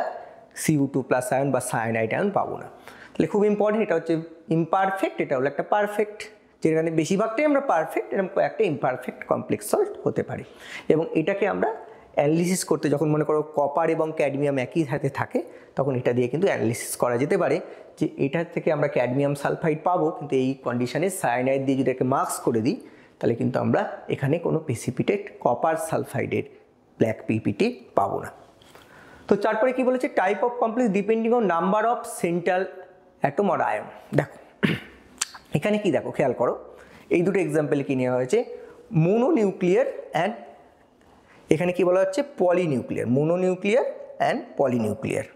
[SPEAKER 1] CO2+ আয়ন বা সায়ানাইড আয়ন পাবো না। তাহলে খুব ইম্পর্টেন্ট, এটা হচ্ছে ইমপারফেক্ট, এটা হলো একটা পারফেক্ট, যেখানে বেশিরভাগটাই আমরা পারফেক্ট, এরকম একটা ইমপারফেক্ট কমপ্লেক্স সল্ট হতে পারে। এবং এটাকে আমরা অ্যানালিসিস করতে, যখন মনে করো কপার এবং ক্যাডমিয়াম একই সাথে থাকে, তখন এটা দিয়ে কিন্তু অ্যানালিসিস করা যেতে পারে যে এটার থেকে আমরা ক্যাডমিয়াম সালফাইড পাবো, কিন্তু এই কন্ডিশনে সায়ানাইড দিয়ে যদি এটাকে মার্কস করে দিই, তাহলে কিন্তু আমরা এখানে কোনো প্রেসিপিটেট কপার সালফাইডের ব্ল্যাক পিপিটি পাবো না। তো তারপরে কি বলেছে, type of complex depending on number of central atom or ion. দেখো এখানে কি, দেখো খেয়াল করো, এই দুটো এক্সাম্পল কি নেওয়া হয়েছে, মোনোনিউক্লিয়ার অ্যান্ড, এখানে কি বলা হচ্ছে পলিনিউক্লিয়ার, মোনোনিউক্লিয়ার অ্যান্ড পলিনিউক্লিয়ার।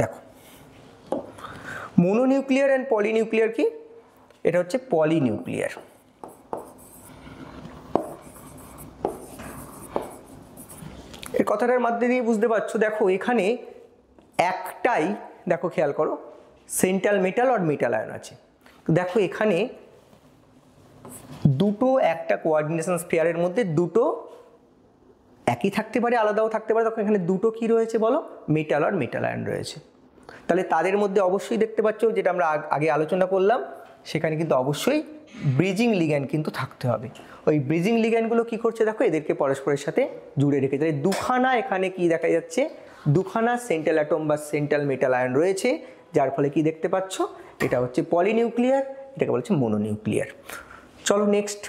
[SPEAKER 1] দেখো মোনোনিউক্লিয়ার অ্যান্ড পলিনিউক্লিয়ার কি, এটা হচ্ছে পলিনিউক্লিয়ার। এই কথাটার মধ্যে দিয়ে বুঝতে পারছো, দেখো এখানে একটাই, দেখো খেয়াল করো, সেন্ট্রাল মেটাল আর মেটাল আয়ন আছে। দেখো এখানে দুটো একটা কোঅর্ডিনেশন স্ফিয়ারের মধ্যে দুটো একই থাকতে পারে, আলাদাও থাকতে পারে, তখন এখানে দুটো কি রয়েছে বলো, মেটাল আর মেটাল আয়ন রয়েছে। তাহলে তাদের মধ্যে অবশ্যই দেখতে পাচ্ছ, যেটা আমরা আগে আলোচনা করলাম, সেখানে কিন্তু অবশ্যই ব্রিজিং লিগ্যান্ড কিন্তু থাকতে হবে। ওই ব্রিজিং লিগ্যান্ডগুলো কি করছে, দেখো এদেরকে পরস্পরের সাথে জুড়ে রেখে, তাহলে দুখানা এখানে কি দেখা যাচ্ছে, দুখানা সেন্ট্রাল অ্যাটম বা সেন্ট্রাল মেটাল আয়ন রয়েছে, যার ফলে কি দেখতে পাচ্ছ, এটা হচ্ছে পলিনিউক্লিয়ার, এটাকে বলছে মোনোনিউক্লিয়ার। চলো নেক্সট।